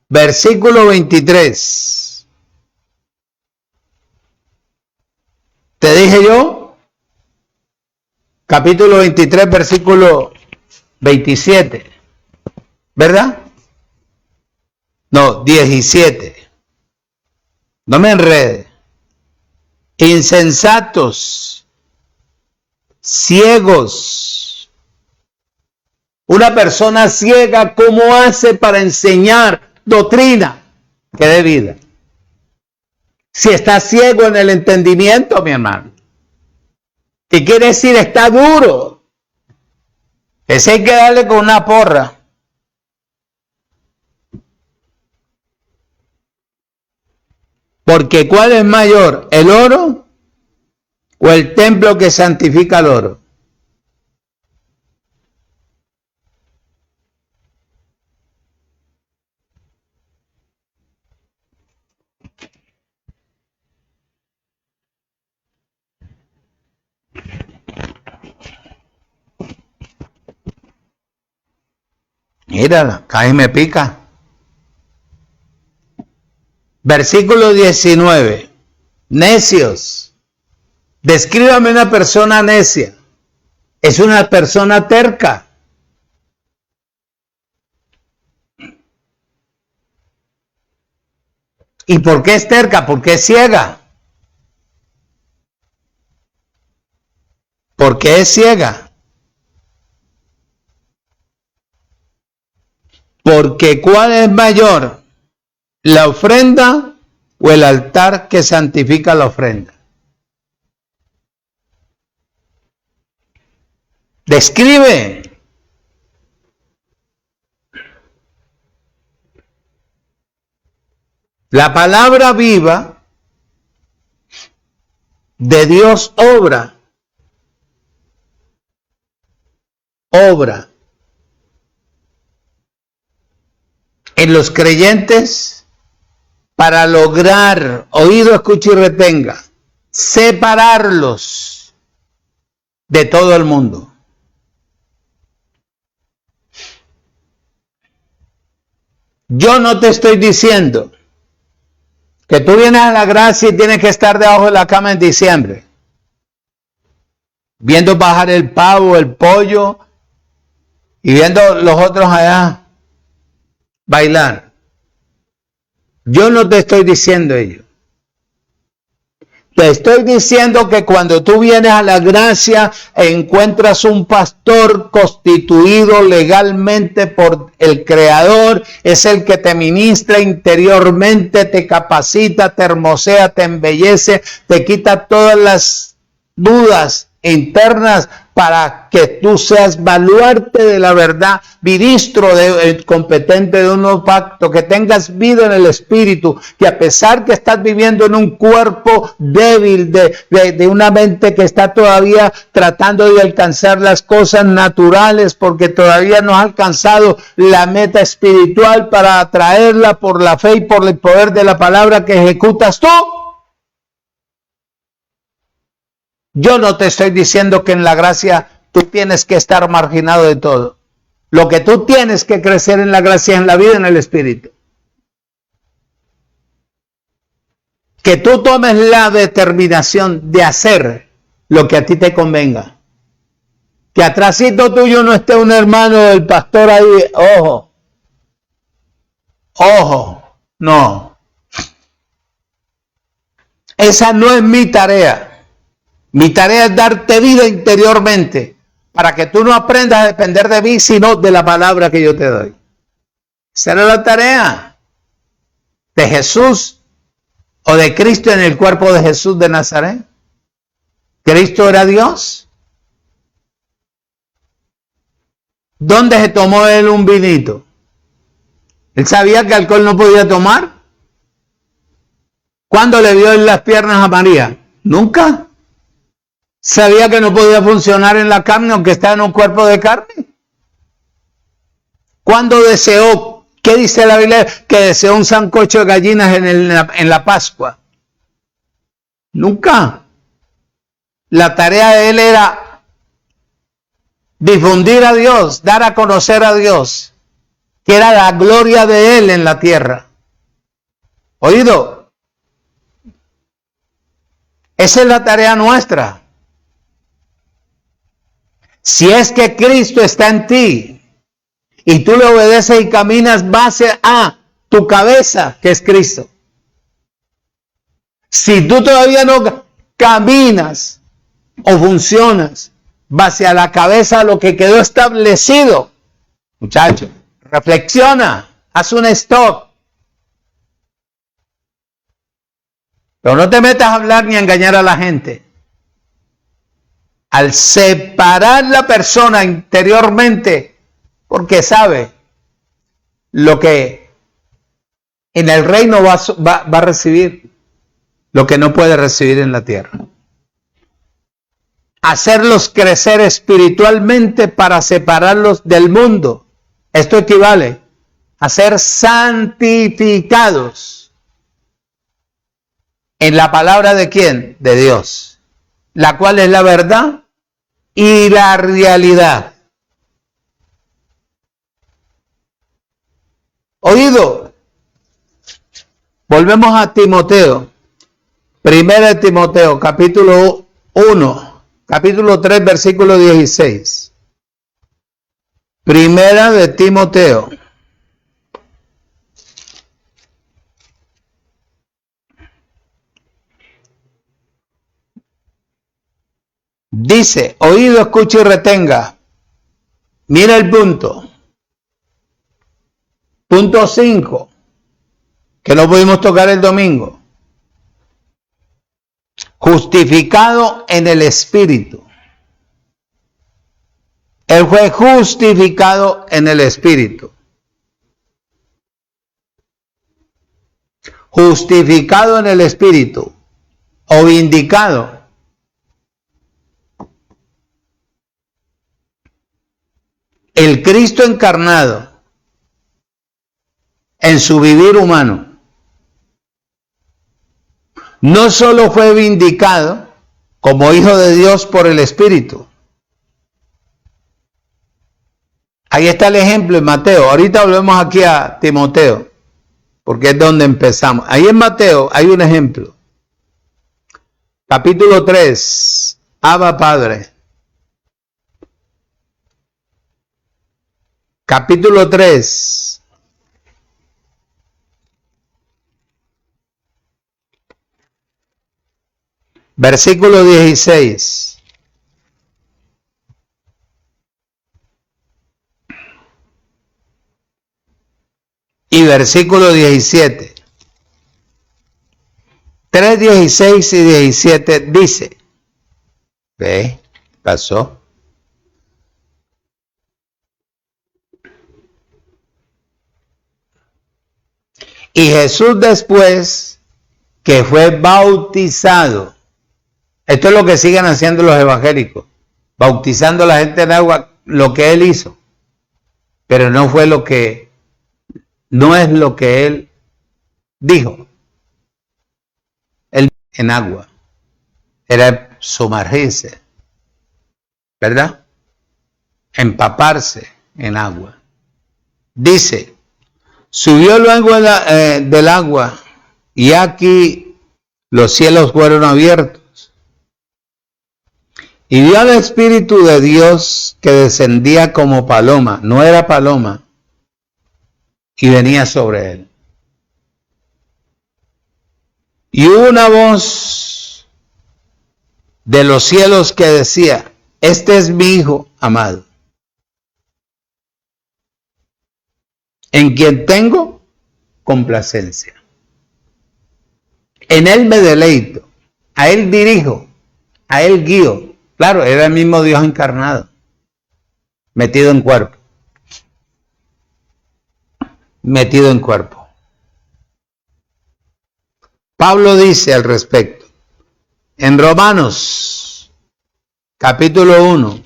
versículo 23. ¿Te dije yo? Capítulo 23, versículo 27. ¿Verdad? No, 17. No me enrede. Insensatos, ciegos. Una persona ciega, ¿cómo hace para enseñar doctrina que dé vida? Si está ciego en el entendimiento, mi hermano. ¿Qué quiere decir? Está duro. Ese hay que darle con una porra. Porque ¿cuál es mayor? ¿El oro o el templo que santifica el oro? Mírala, casi me pica. Versículo 19. Necios. Descríbame una persona necia. Es una persona terca. ¿Y por qué es terca? Porque es ciega. Porque es ciega. Porque ¿cuál es mayor? ¿La ofrenda o el altar que santifica la ofrenda? Describe. La palabra viva de Dios obra. En los creyentes para lograr, oído, escuche y retenga, separarlos de todo el mundo. Yo no te estoy diciendo que tú vienes a la gracia y tienes que estar debajo de la cama en diciembre, viendo bajar el pavo, el pollo, y viendo los otros allá bailar. Yo no te estoy diciendo ello. Te estoy diciendo que cuando tú vienes a la gracia, encuentras un pastor constituido legalmente por el Creador, es el que te ministra interiormente, te capacita, te hermosea, te embellece, te quita todas las dudas internas para que tú seas baluarte de la verdad, ministro competente de un nuevo pacto, que tengas vida en el espíritu, que a pesar que estás viviendo en un cuerpo débil, de una mente que está todavía tratando de alcanzar las cosas naturales, porque todavía no has alcanzado la meta espiritual para atraerla por la fe y por el poder de la palabra que ejecutas tú. Yo no te estoy diciendo que en la gracia tú tienes que estar marginado de todo. Lo que tú tienes que crecer en la gracia es en la vida en el espíritu. Que tú tomes la determinación de hacer lo que a ti te convenga. Que atrásito tuyo no esté un hermano del pastor ahí. Ojo. Ojo. No. Esa no es mi tarea. Mi tarea es darte vida interiormente para que tú no aprendas a depender de mí, sino de la palabra que yo te doy. Esa era la tarea de Jesús o de Cristo en el cuerpo de Jesús de Nazaret. Cristo era Dios. ¿Dónde se tomó él un vinito? ¿Él sabía que alcohol no podía tomar? ¿Cuándo le vio en las piernas a María? Nunca. ¿Sabía que no podía funcionar en la carne aunque estaba en un cuerpo de carne? ¿Cuándo deseó? ¿Qué dice la Biblia? Que deseó un sancocho de gallinas en la Pascua. Nunca. La tarea de él era difundir a Dios, dar a conocer a Dios, que era la gloria de él en la tierra. ¿Oído? Esa es la tarea nuestra. Si es que Cristo está en ti y tú le obedeces y caminas base a tu cabeza, que es Cristo. Si tú todavía no caminas o funcionas base a la cabeza, lo que quedó establecido, muchacho, reflexiona, haz un stop. Pero no te metas a hablar ni a engañar a la gente. Al separar la persona interiormente, porque sabe lo que en el reino va a recibir, lo que no puede recibir en la tierra. Hacerlos crecer espiritualmente para separarlos del mundo. Esto equivale a ser santificados. ¿En la palabra de quién? De Dios. La cual es la verdad y la realidad. ¿Oído? Volvemos a Timoteo. Primera de Timoteo, capítulo 1, capítulo 3, versículo 16. Primera de Timoteo. Dice, oído, escucha y retenga. Mira el punto. Punto 5, que no pudimos tocar el domingo. Justificado en el Espíritu. Él fue justificado en el Espíritu. Justificado en el Espíritu. O vindicado. El Cristo encarnado en su vivir humano no solo fue vindicado como hijo de Dios por el Espíritu. Ahí está el ejemplo en Mateo. Ahorita volvemos aquí a Timoteo, porque es donde empezamos. Ahí en Mateo hay un ejemplo. Capítulo 3, Abba Padre. Capítulo 3. Versículo 16. Y versículo 17. 3, 16 y 17 dice. ¿Ve? Pasó. Y Jesús, después que fue bautizado, esto es lo que siguen haciendo los evangélicos, bautizando a la gente en agua, lo que él hizo, pero no es lo que él dijo. Él en agua era sumergirse, ¿verdad? Empaparse en agua. Dice, subió luego del agua, y aquí los cielos fueron abiertos, y vio al Espíritu de Dios que descendía como paloma, no era paloma, y venía sobre él. Y hubo una voz de los cielos que decía, este es mi Hijo amado, en quien tengo complacencia. En él me deleito, a él dirijo, a él guío. Claro, era el mismo Dios encarnado, metido en cuerpo. Metido en cuerpo. Pablo dice al respecto, en Romanos, capítulo 1,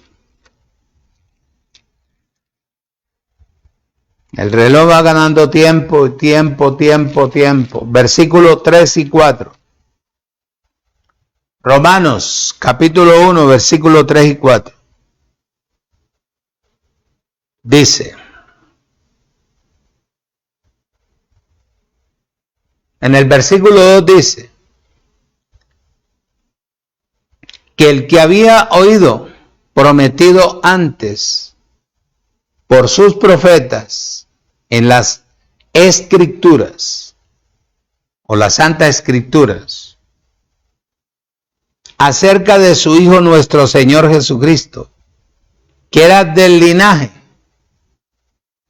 el reloj va ganando tiempo, versículos 3 y 4. Romanos, capítulo 1, versículos 3 y 4. Dice, en el versículo 2 dice, que el que había oído prometido antes por sus profetas en las escrituras o las santas escrituras acerca de su Hijo nuestro Señor Jesucristo, que era del linaje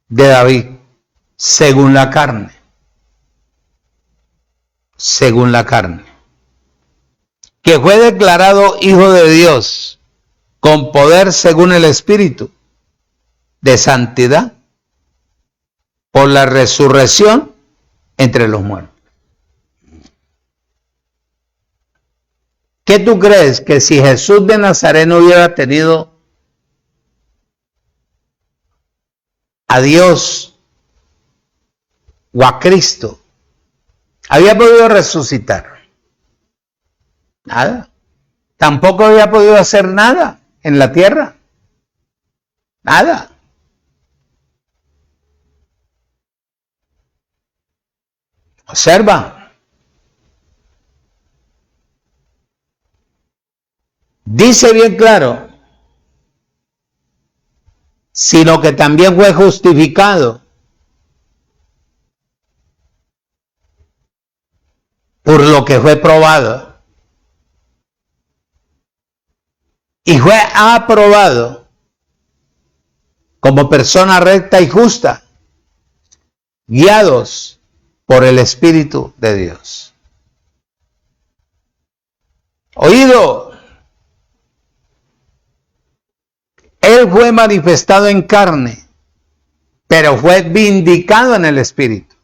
de David, según la carne, que fue declarado Hijo de Dios con poder según el Espíritu de santidad por la resurrección entre los muertos. ¿Qué tú crees? Que si Jesús de Nazaret no hubiera tenido a Dios o a Cristo, había podido resucitar? Nada. Tampoco había podido hacer nada en la tierra. Nada. Observa. Dice bien claro, sino que también fue justificado por lo que fue probado y fue aprobado como persona recta y justa, guiados por el Espíritu de Dios. Oído, Él fue manifestado en carne, pero fue vindicado en el Espíritu.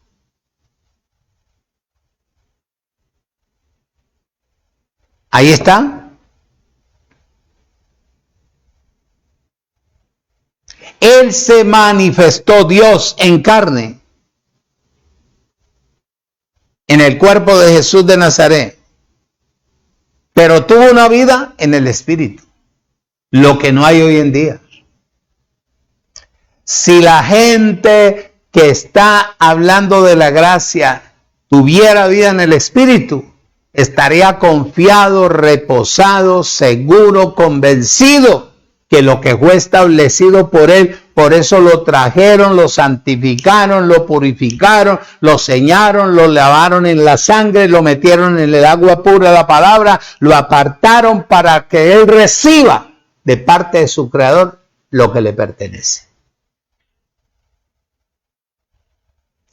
Ahí está. Él se manifestó, Dios en carne, en el cuerpo de Jesús de Nazaret, pero tuvo una vida en el Espíritu, lo que no hay hoy en día. Si la gente que está hablando de la gracia tuviera vida en el Espíritu, estaría confiado, reposado, seguro, convencido que lo que fue establecido por él, por eso lo trajeron, lo santificaron, lo purificaron, lo señaron, lo lavaron en la sangre, lo metieron en el agua pura de la palabra, lo apartaron para que él reciba de parte de su creador lo que le pertenece.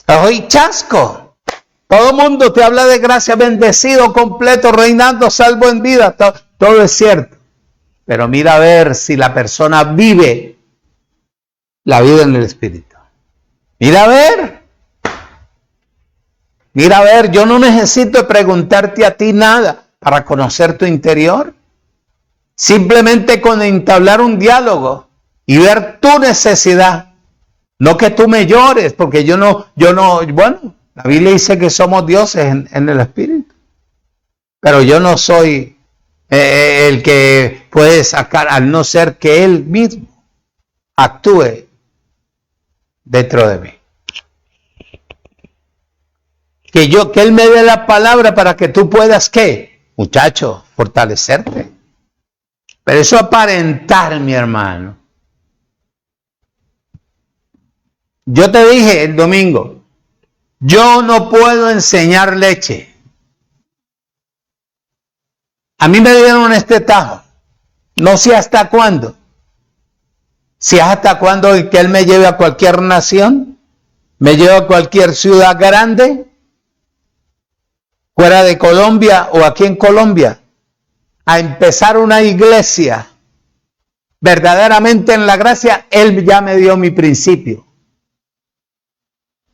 Hoy chasco. Todo el mundo te habla de gracia, bendecido, completo, reinando, salvo en vida. Todo es cierto. Pero mira a ver si la persona vive la vida en el Espíritu. Mira a ver. Mira a ver, yo no necesito preguntarte a ti nada para conocer tu interior. Simplemente con entablar un diálogo y ver tu necesidad. No que tú me llores, porque yo no, bueno, la Biblia dice que somos dioses en el Espíritu. Pero yo no soy el que puede sacar, al no ser que Él mismo actúe dentro de mí. Que Él me dé la palabra para que tú puedas, ¿qué? Muchacho, fortalecerte. Pero eso aparentar, mi hermano. Yo te dije el domingo, yo no puedo enseñar leche. A mí me dieron este tajo. No sé hasta cuándo. Si hasta cuándo que Él me lleve a cualquier nación, me lleve a cualquier ciudad grande, fuera de Colombia o aquí en Colombia, a empezar una iglesia verdaderamente en la gracia. Él ya me dio mi principio.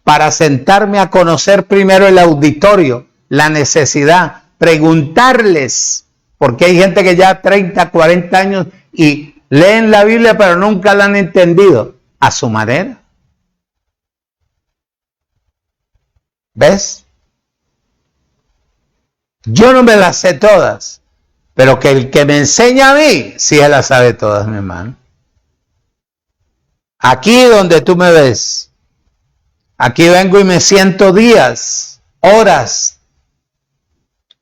Para sentarme a conocer primero el auditorio, la necesidad, preguntarles. Porque hay gente que ya 30, 40 años y leen la Biblia pero nunca la han entendido a su manera. ¿Ves? Yo no me las sé todas, pero que el que me enseña a mí, sí él las sabe todas, mi hermano. Aquí donde tú me ves, aquí vengo y me siento días, horas.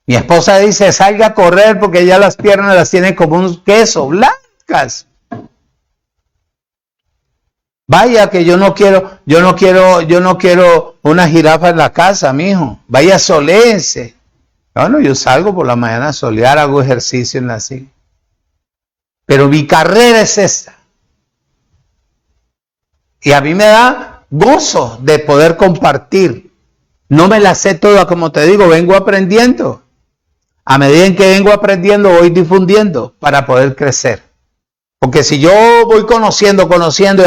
Mi esposa dice, salga a correr porque ya las piernas las tiene como un queso, blancas. Vaya que yo no quiero una jirafa en la casa, mijo. Vaya, soléense. Bueno, yo salgo por la mañana a solear, hago ejercicio en la silla. Pero mi carrera es esta. Y a mí me da gozo de poder compartir. No me la sé toda, como te digo, vengo aprendiendo. A medida en que vengo aprendiendo, voy difundiendo para poder crecer. Porque si yo voy conociendo y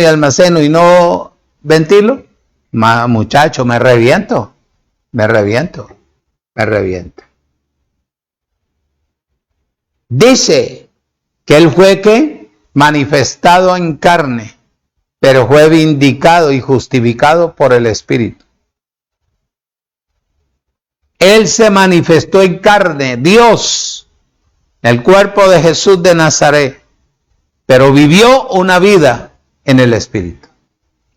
almaceno y no ventilo, muchacho, me reviento. Dice que Él fue ¿qué? Manifestado en carne, pero fue vindicado y justificado por el Espíritu. Él se manifestó en carne, Dios, el cuerpo de Jesús de Nazaret, pero vivió una vida en el Espíritu.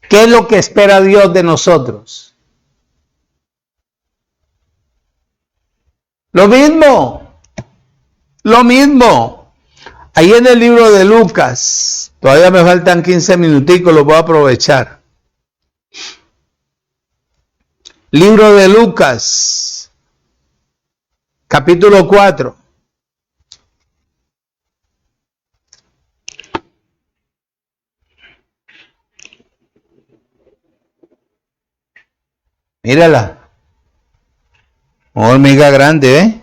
¿Qué es lo que espera Dios de nosotros? Lo mismo. Ahí en el libro de Lucas, todavía me faltan 15 minuticos, los voy a aprovechar. Libro de Lucas, capítulo 4. Mírala. Una hormiga grande, ¿eh?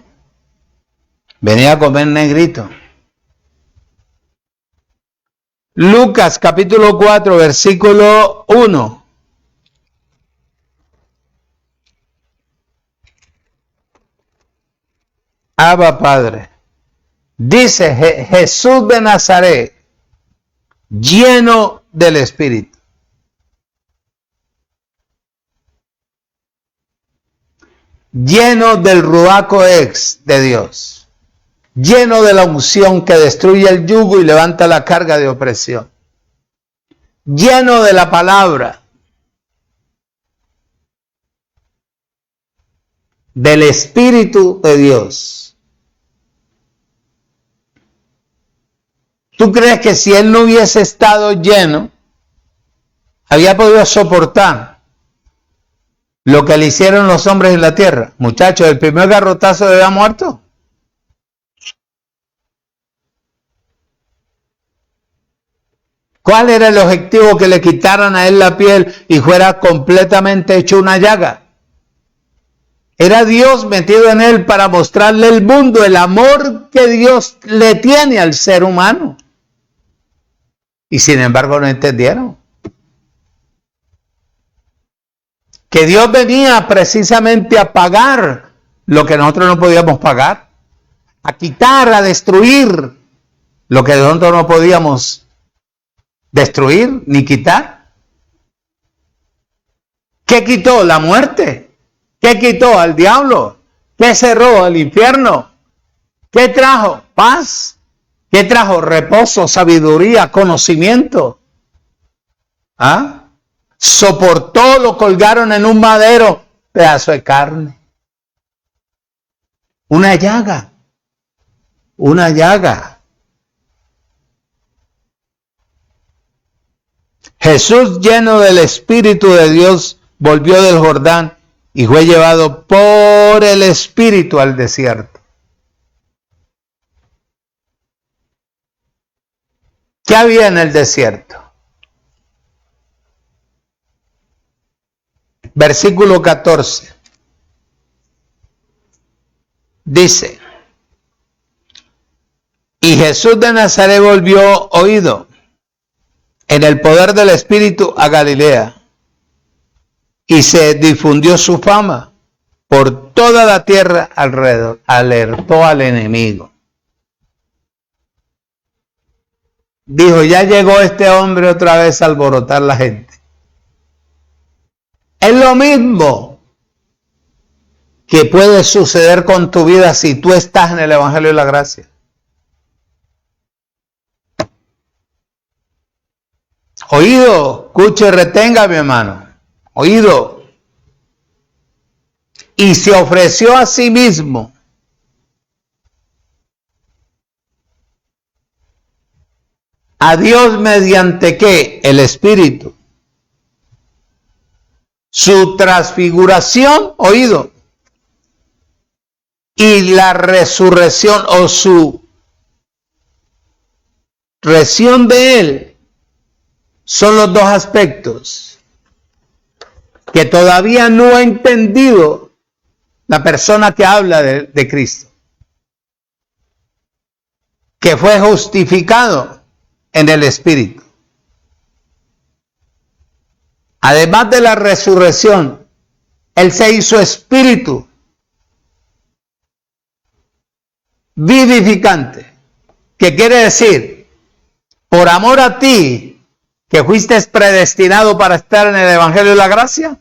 Venía a comer negrito. Lucas capítulo 4, versículo 1. Abba Padre. Dice Jesús de Nazaret, lleno del Espíritu. Lleno del Ruach Codex de Dios. Lleno de la unción que destruye el yugo y levanta la carga de opresión. Lleno de la palabra. Del Espíritu de Dios. ¿Tú crees que si él no hubiese estado lleno, había podido soportar lo que le hicieron los hombres en la tierra? Muchachos, el primer garrotazo había muerto. ¿Cuál era el objetivo? Que le quitaran a él la piel y fuera completamente hecho una llaga. Era Dios metido en él para mostrarle al mundo el amor que Dios le tiene al ser humano. Y sin embargo no entendieron. Que Dios venía precisamente a pagar lo que nosotros no podíamos pagar. A quitar, a destruir lo que nosotros no podíamos destruir ni quitar. ¿Qué quitó? La muerte. ¿Qué quitó? Al diablo. ¿Qué cerró? Al infierno. ¿Qué trajo? Paz. ¿Qué trajo? Reposo, sabiduría, conocimiento. ¿Ah? Soportó, lo colgaron en un madero, pedazo de carne. Una llaga. Una llaga. Jesús, lleno del Espíritu de Dios, volvió del Jordán y fue llevado por el Espíritu al desierto. ¿Qué había en el desierto? Versículo 14. Dice, y Jesús de Nazaret volvió oído en el poder del Espíritu a Galilea, y se difundió su fama por toda la tierra alrededor. Alertó al enemigo. Dijo, ya llegó este hombre otra vez a alborotar la gente. Es lo mismo que puede suceder con tu vida si tú estás en el Evangelio de la Gracia. Oído, escuche y retenga, mi hermano. Oído. Y se ofreció a sí mismo a Dios mediante ¿qué? El Espíritu. Su transfiguración, oído, y la resurrección o su resurrección de él son los dos aspectos que todavía no ha entendido la persona que habla de Cristo, que fue justificado en el Espíritu. Además de la resurrección, él se hizo espíritu vivificante, que quiere decir, por amor a ti, que fuiste predestinado para estar en el Evangelio de la Gracia,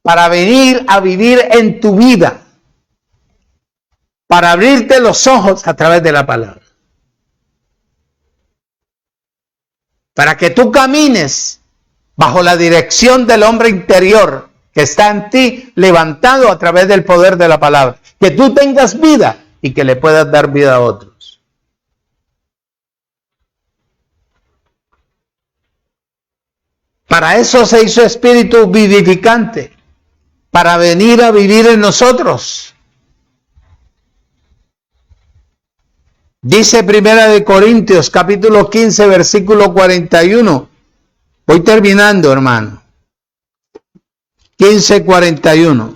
para venir a vivir en tu vida, para abrirte los ojos a través de la palabra, para que tú camines bajo la dirección del hombre interior que está en ti, levantado a través del poder de la palabra, que tú tengas vida y que le puedas dar vida a otros. Para eso se hizo espíritu vivificante, para venir a vivir en nosotros. Dice Primera de Corintios, capítulo 15, versículo 41. Voy terminando, hermano. 15:41.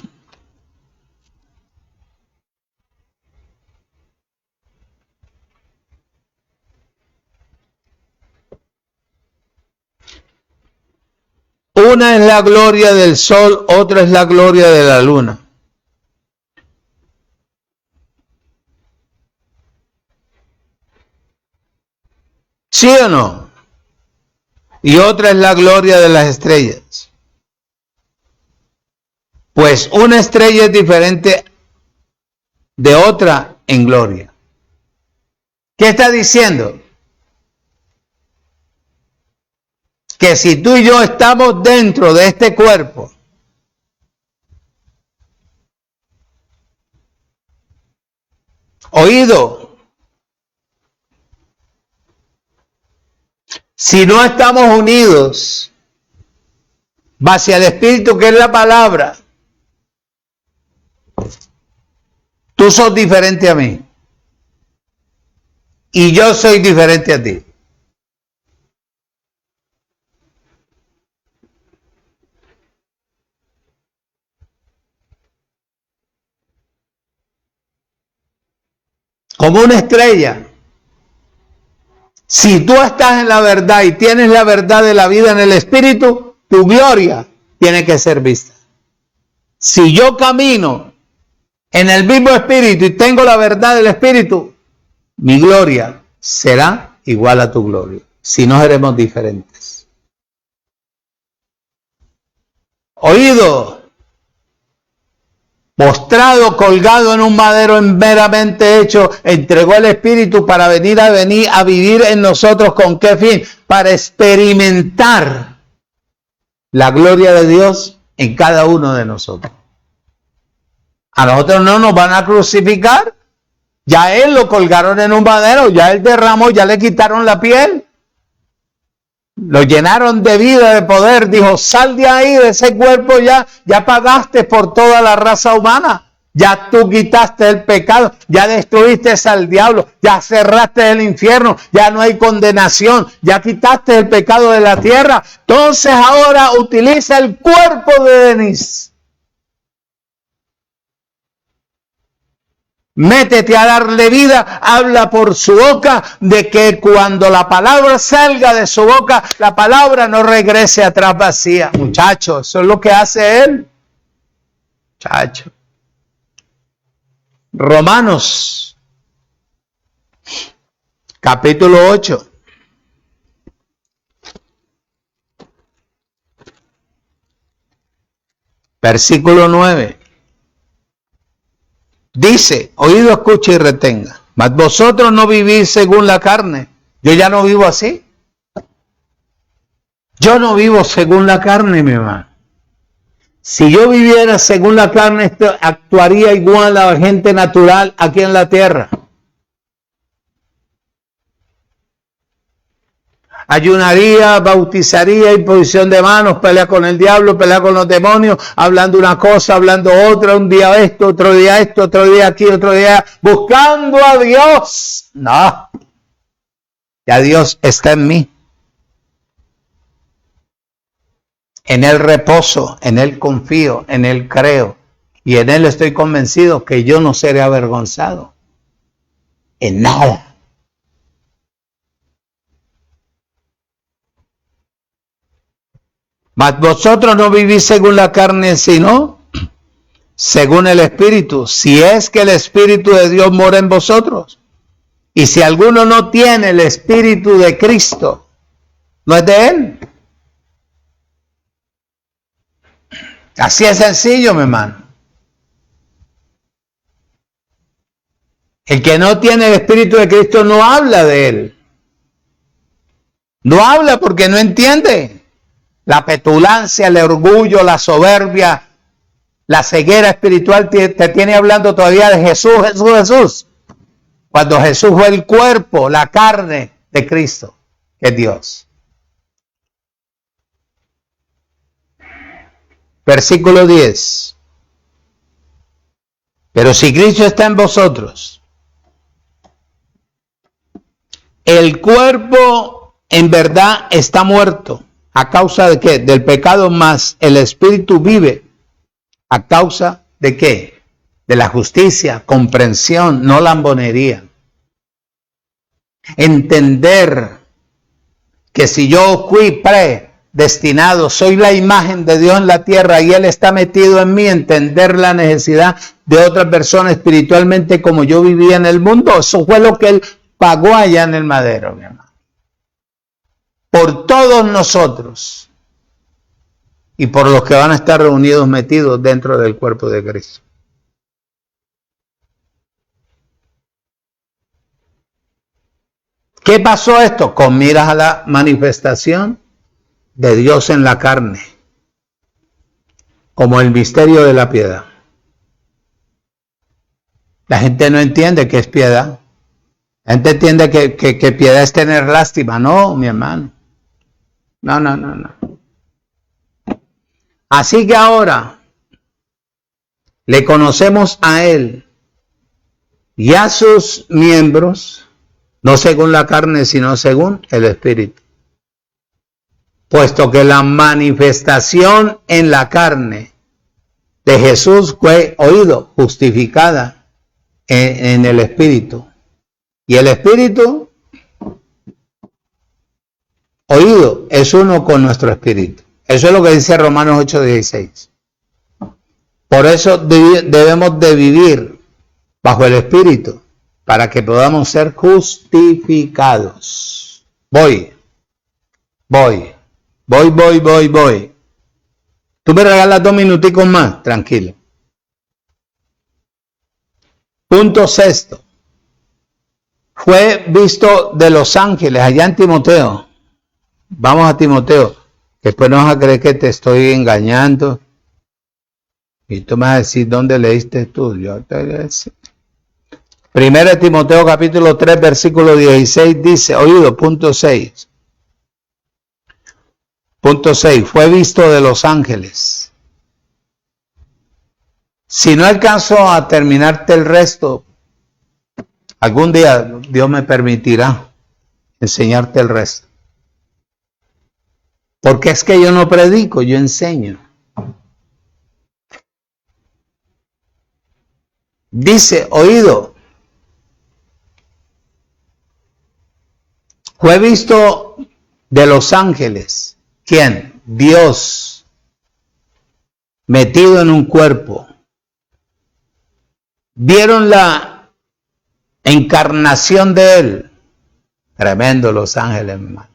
Una es la gloria del sol, otra es la gloria de la luna. ¿Sí o no? Y otra es la gloria de las estrellas. Pues una estrella es diferente de otra en gloria. ¿Qué está diciendo? Que si tú y yo estamos dentro de este cuerpo, oído, Si no estamos unidos hacia el Espíritu, que es la palabra, tú sos diferente a mí y yo soy diferente a ti. Como una estrella. Si tú estás en la verdad y tienes la verdad de la vida en el Espíritu, tu gloria tiene que ser vista. Si yo camino en el mismo Espíritu y tengo la verdad del Espíritu, mi gloria será igual a tu gloria. Si no, seremos diferentes. Oído, postrado, colgado en un madero meramente hecho, entregó el Espíritu para venir a vivir en nosotros. ¿Con qué fin? Para experimentar la gloria de Dios en cada uno de nosotros. A nosotros no nos van a crucificar. Ya Él lo colgaron en un madero, ya Él derramó, ya le quitaron la piel. Lo llenaron de vida, de poder. Dijo, sal de ahí, de ese cuerpo ya pagaste por toda la raza humana. Ya tú quitaste el pecado, ya destruiste al diablo, ya cerraste el infierno, ya no hay condenación, ya quitaste el pecado de la tierra. Entonces ahora utiliza el cuerpo de Denise. Métete a darle vida, habla por su boca, de que cuando la palabra salga de su boca, la palabra no regrese atrás vacía. Muchachos, eso es lo que hace Él. Muchachos. Romanos, capítulo 8. Versículo 9. Dice, oído, escucha y retenga. Mas vosotros no vivís según la carne. Yo ya no vivo así. Yo no vivo según la carne, mi hermano. Si yo viviera según la carne, esto actuaría igual a la gente natural aquí en la tierra. Ayunaría, bautizaría, imposición de manos, pelea con el diablo, pelea con los demonios, hablando una cosa, hablando otra, un día esto, otro día aquí, otro día, buscando a Dios. No, ya Dios está en mí. En Él reposo, en Él confío, en Él creo, y en Él estoy convencido que yo no seré avergonzado en nada. Mas vosotros no vivís según la carne, sino según el Espíritu, si es que el Espíritu de Dios mora en vosotros. Y si alguno no tiene el Espíritu de Cristo, no es de Él. Así es sencillo, mi hermano. El que no tiene el Espíritu de Cristo no habla de Él. No habla porque no entiende. La petulancia, el orgullo, la soberbia, la ceguera espiritual te tiene hablando todavía de Jesús. Cuando Jesús fue el cuerpo, la carne de Cristo, que es Dios. Versículo 10. Pero si Cristo está en vosotros, el cuerpo en verdad está muerto. ¿A causa de qué? Del pecado, más el Espíritu vive. ¿A causa de qué? De la justicia, comprensión, no lambonería. Entender que si yo fui predestinado, soy la imagen de Dios en la tierra y Él está metido en mí, entender la necesidad de otra persona espiritualmente como yo vivía en el mundo. Eso fue lo que Él pagó allá en el madero, mi hermano. Por todos nosotros y por los que van a estar reunidos, metidos dentro del cuerpo de Cristo. ¿Qué pasó esto? Con miras a la manifestación de Dios en la carne, como el misterio de la piedad. La gente no entiende qué es piedad. La gente entiende que piedad es tener lástima. No, mi hermano. No. Así que ahora le conocemos a Él y a sus miembros, no según la carne, sino según el Espíritu. Puesto que la manifestación en la carne de Jesús fue oído, justificada en el Espíritu. Y el Espíritu, oído, es uno con nuestro Espíritu. Eso es lo que dice Romanos 8:16. Por eso debemos de vivir bajo el Espíritu, para que podamos ser justificados. Voy. Tú me regalas 2 minuticos más, tranquilo. Punto sexto. Fue visto de los ángeles, allá en Timoteo. Vamos a Timoteo. Después no vas a creer que te estoy engañando. Y tú me vas a decir, ¿dónde leíste tú? Yo te voy a decir. 1 Timoteo capítulo 3, versículo 16 dice, oído, punto 6. Punto 6, fue visto de los ángeles. Si no alcanzo a terminarte el resto, algún día Dios me permitirá enseñarte el resto. Porque es que yo no predico, yo enseño. Dice, oído, fue visto de los ángeles. ¿Quién? Dios, metido en un cuerpo. Vieron la encarnación de Él. Tremendo los ángeles, hermano.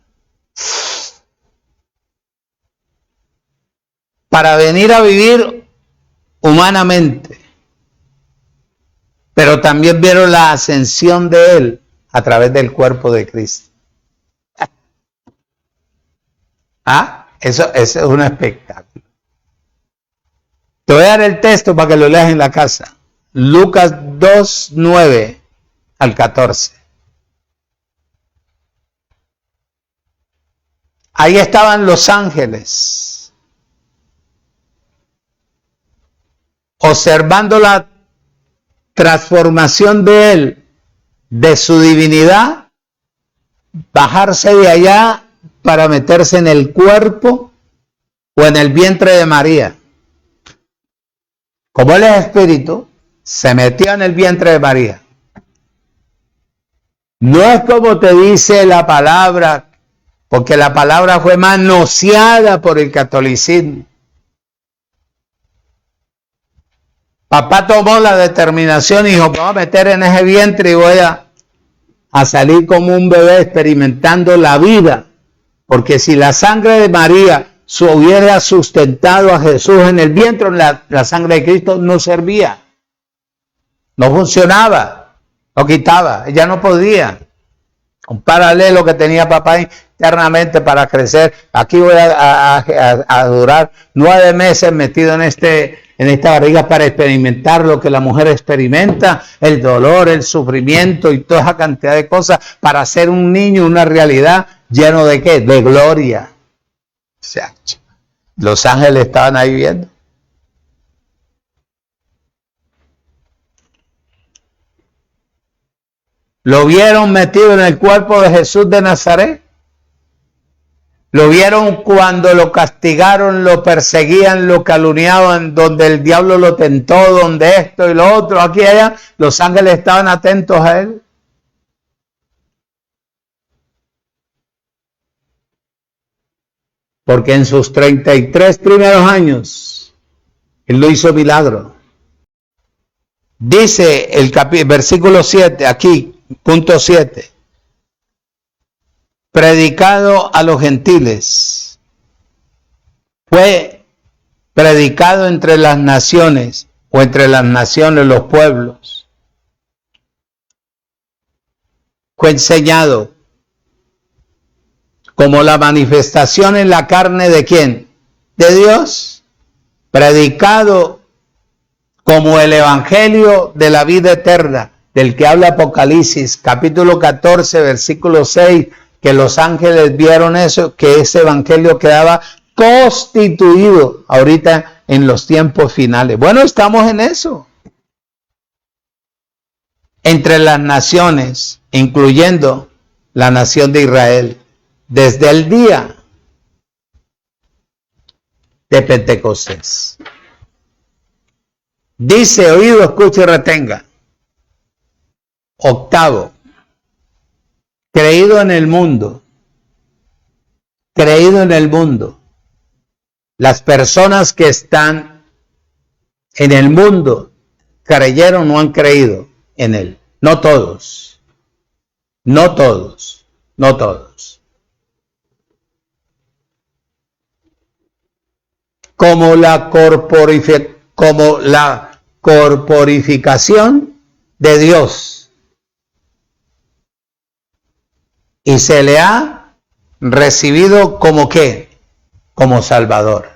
Para venir a vivir humanamente. Pero también vieron la ascensión de Él a través del cuerpo de Cristo. Eso es un espectáculo. Te voy a dar el texto para que lo leas en la casa. Lucas 2, 9 al 14. Ahí estaban los ángeles, observando la transformación de Él, de su divinidad, bajarse de allá para meterse en el cuerpo o en el vientre de María. Como Él es espíritu, se metió en el vientre de María. No es como te dice la palabra, porque la palabra fue manoseada por el catolicismo. Papá tomó la determinación y dijo, me voy a meter en ese vientre y voy a salir como un bebé experimentando la vida. Porque si la sangre de María hubiera sustentado a Jesús en el vientre, la sangre de Cristo no servía. No funcionaba. Lo quitaba. Ella no podía. Un paralelo que tenía papá internamente para crecer. Aquí voy a durar 9 meses metido en esta barriga para experimentar lo que la mujer experimenta, el dolor, el sufrimiento y toda esa cantidad de cosas para ser un niño, una realidad lleno de ¿qué? De gloria. O sea, los ángeles estaban ahí viendo. Lo vieron metido en el cuerpo de Jesús de Nazaret. Lo vieron cuando lo castigaron, lo perseguían, lo calumniaban, donde el diablo lo tentó, donde esto y lo otro, aquí y allá. Los ángeles estaban atentos a Él. Porque en sus 33 primeros años, Él lo hizo milagro. Dice el versículo 7, aquí, punto 7. Predicado a los gentiles. Fue predicado entre las naciones, o entre las naciones, los pueblos. Fue enseñado como la manifestación en la carne de ¿quién? De Dios. Predicado como el evangelio de la vida eterna, del que habla Apocalipsis, capítulo 14, versículo 6, que los ángeles vieron eso, que ese evangelio quedaba constituido ahorita en los tiempos finales. Bueno, estamos en eso. Entre las naciones, incluyendo la nación de Israel, desde el día de Pentecostés. Dice, oído, escuche y retenga. Octavo, creído en el mundo. Creído en el mundo. Las personas que están en el mundo creyeron o han creído en él. No todos. No todos. No todos. Como la corporificación de Dios. Y se le ha recibido como ¿qué? Como Salvador.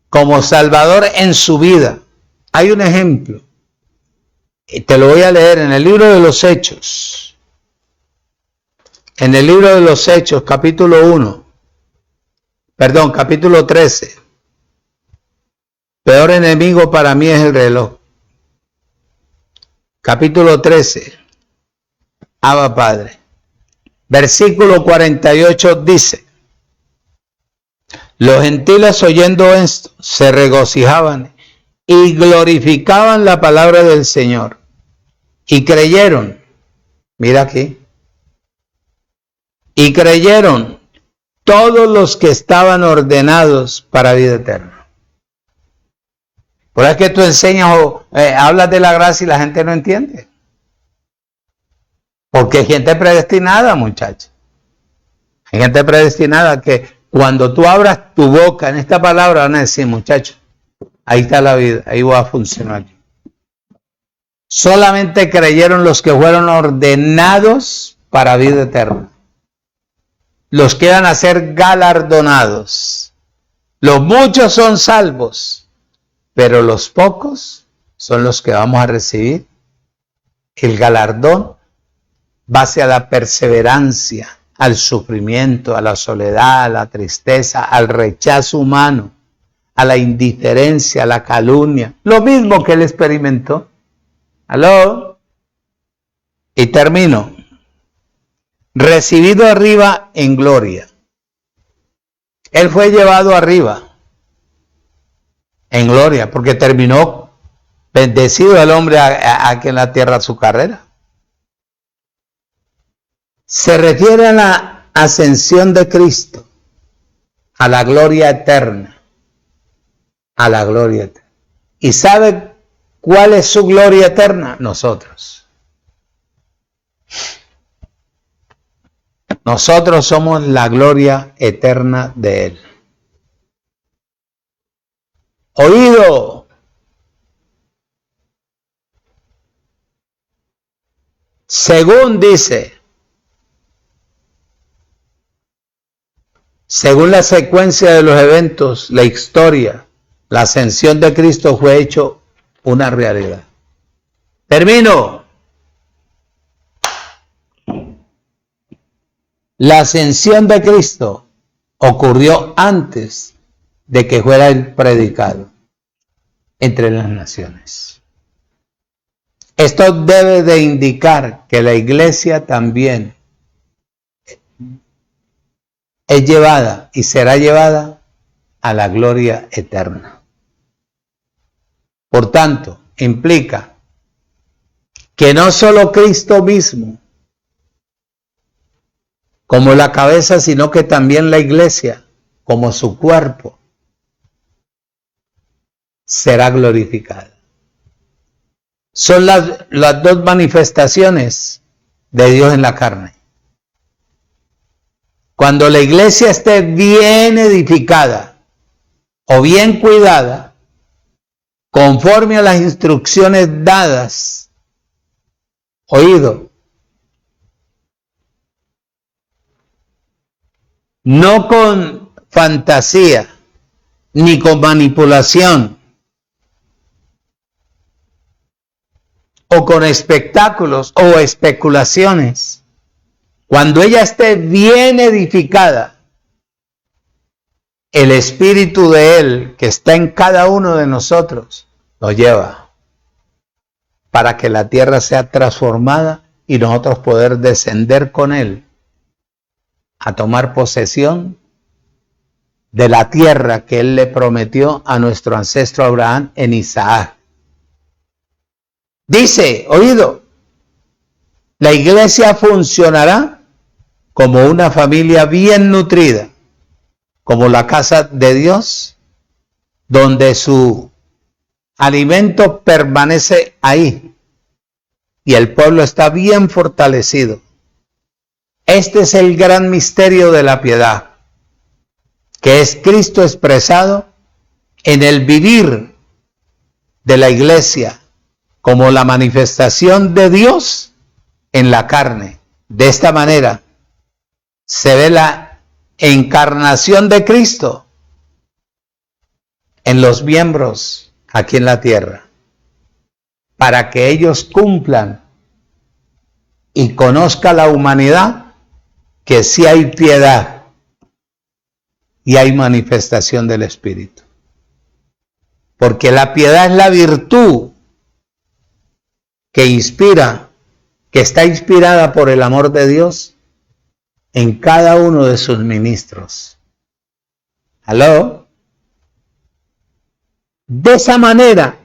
Como Salvador en su vida. Hay un ejemplo. Y te lo voy a leer en el libro de los Hechos. En el libro de los Hechos, capítulo 13. Peor enemigo para mí es el reloj. Capítulo 13. Abba Padre. Versículo 48 dice: los gentiles oyendo esto se regocijaban y glorificaban la palabra del Señor. Y creyeron. Mira aquí. Y creyeron todos los que estaban ordenados para vida eterna. Por eso es que tú enseñas o hablas de la gracia y la gente no entiende. Porque hay gente predestinada, muchachos. Hay gente predestinada que cuando tú abras tu boca en esta palabra van a decir, muchachos, ahí está la vida, ahí va a funcionar. Solamente creyeron los que fueron ordenados para vida eterna. Los que van a ser galardonados. Los muchos son salvos, pero los pocos son los que vamos a recibir el galardón base a la perseverancia, al sufrimiento, a la soledad, a la tristeza, al rechazo humano, a la indiferencia, a la calumnia. Lo mismo que él experimentó. ¿Aló? Y termino. Recibido arriba en gloria. Él fue llevado arriba en gloria, porque terminó bendecido el hombre aquí en la tierra su carrera. Se refiere a la ascensión de Cristo, a la gloria eterna, a la gloria eterna. ¿Y sabe cuál es su gloria eterna? Nosotros. Nosotros somos la gloria eterna de Él. Oído. Según dice, según la secuencia de los eventos, la historia, la ascensión de Cristo fue hecho una realidad. Termino. La ascensión de Cristo ocurrió antes de que fuera el predicado entre las naciones. Esto debe de indicar que la iglesia también es llevada y será llevada a la gloria eterna. Por tanto, implica que no solo Cristo mismo, como la cabeza, sino que también la iglesia, como su cuerpo, será glorificada. Son las dos manifestaciones de Dios en la carne. Cuando la iglesia esté bien edificada o bien cuidada, conforme a las instrucciones dadas, oído, no con fantasía, ni con manipulación, o con espectáculos o especulaciones, Cuando ella esté bien edificada, el Espíritu de Él que está en cada uno de nosotros nos lleva para que la tierra sea transformada y nosotros poder descender con Él a tomar posesión de la tierra que Él le prometió a nuestro ancestro Abraham en Isaac. Dice, oído, la iglesia funcionará como una familia bien nutrida, como la casa de Dios, donde su alimento permanece ahí y el pueblo está bien fortalecido. Este es el gran misterio de la piedad, que es Cristo expresado en el vivir de la iglesia como la manifestación de Dios en la carne. De esta manera se ve la encarnación de Cristo en los miembros aquí en la tierra, para que ellos cumplan y conozca la humanidad que sí hay piedad y hay manifestación del Espíritu. Porque la piedad es la virtud que inspira, que está inspirada por el amor de Dios en cada uno de sus ministros. ¿Aló? De esa manera,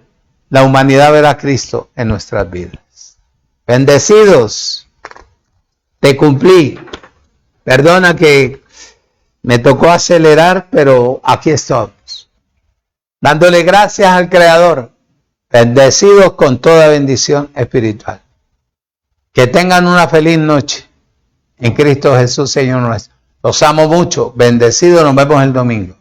la humanidad verá a Cristo en nuestras vidas. Bendecidos, te cumplí. Perdona que me tocó acelerar, pero aquí estamos. Dándole gracias al Creador. Bendecidos con toda bendición espiritual. Que tengan una feliz noche en Cristo Jesús, Señor nuestro. Los amo mucho. Bendecidos, nos vemos el domingo.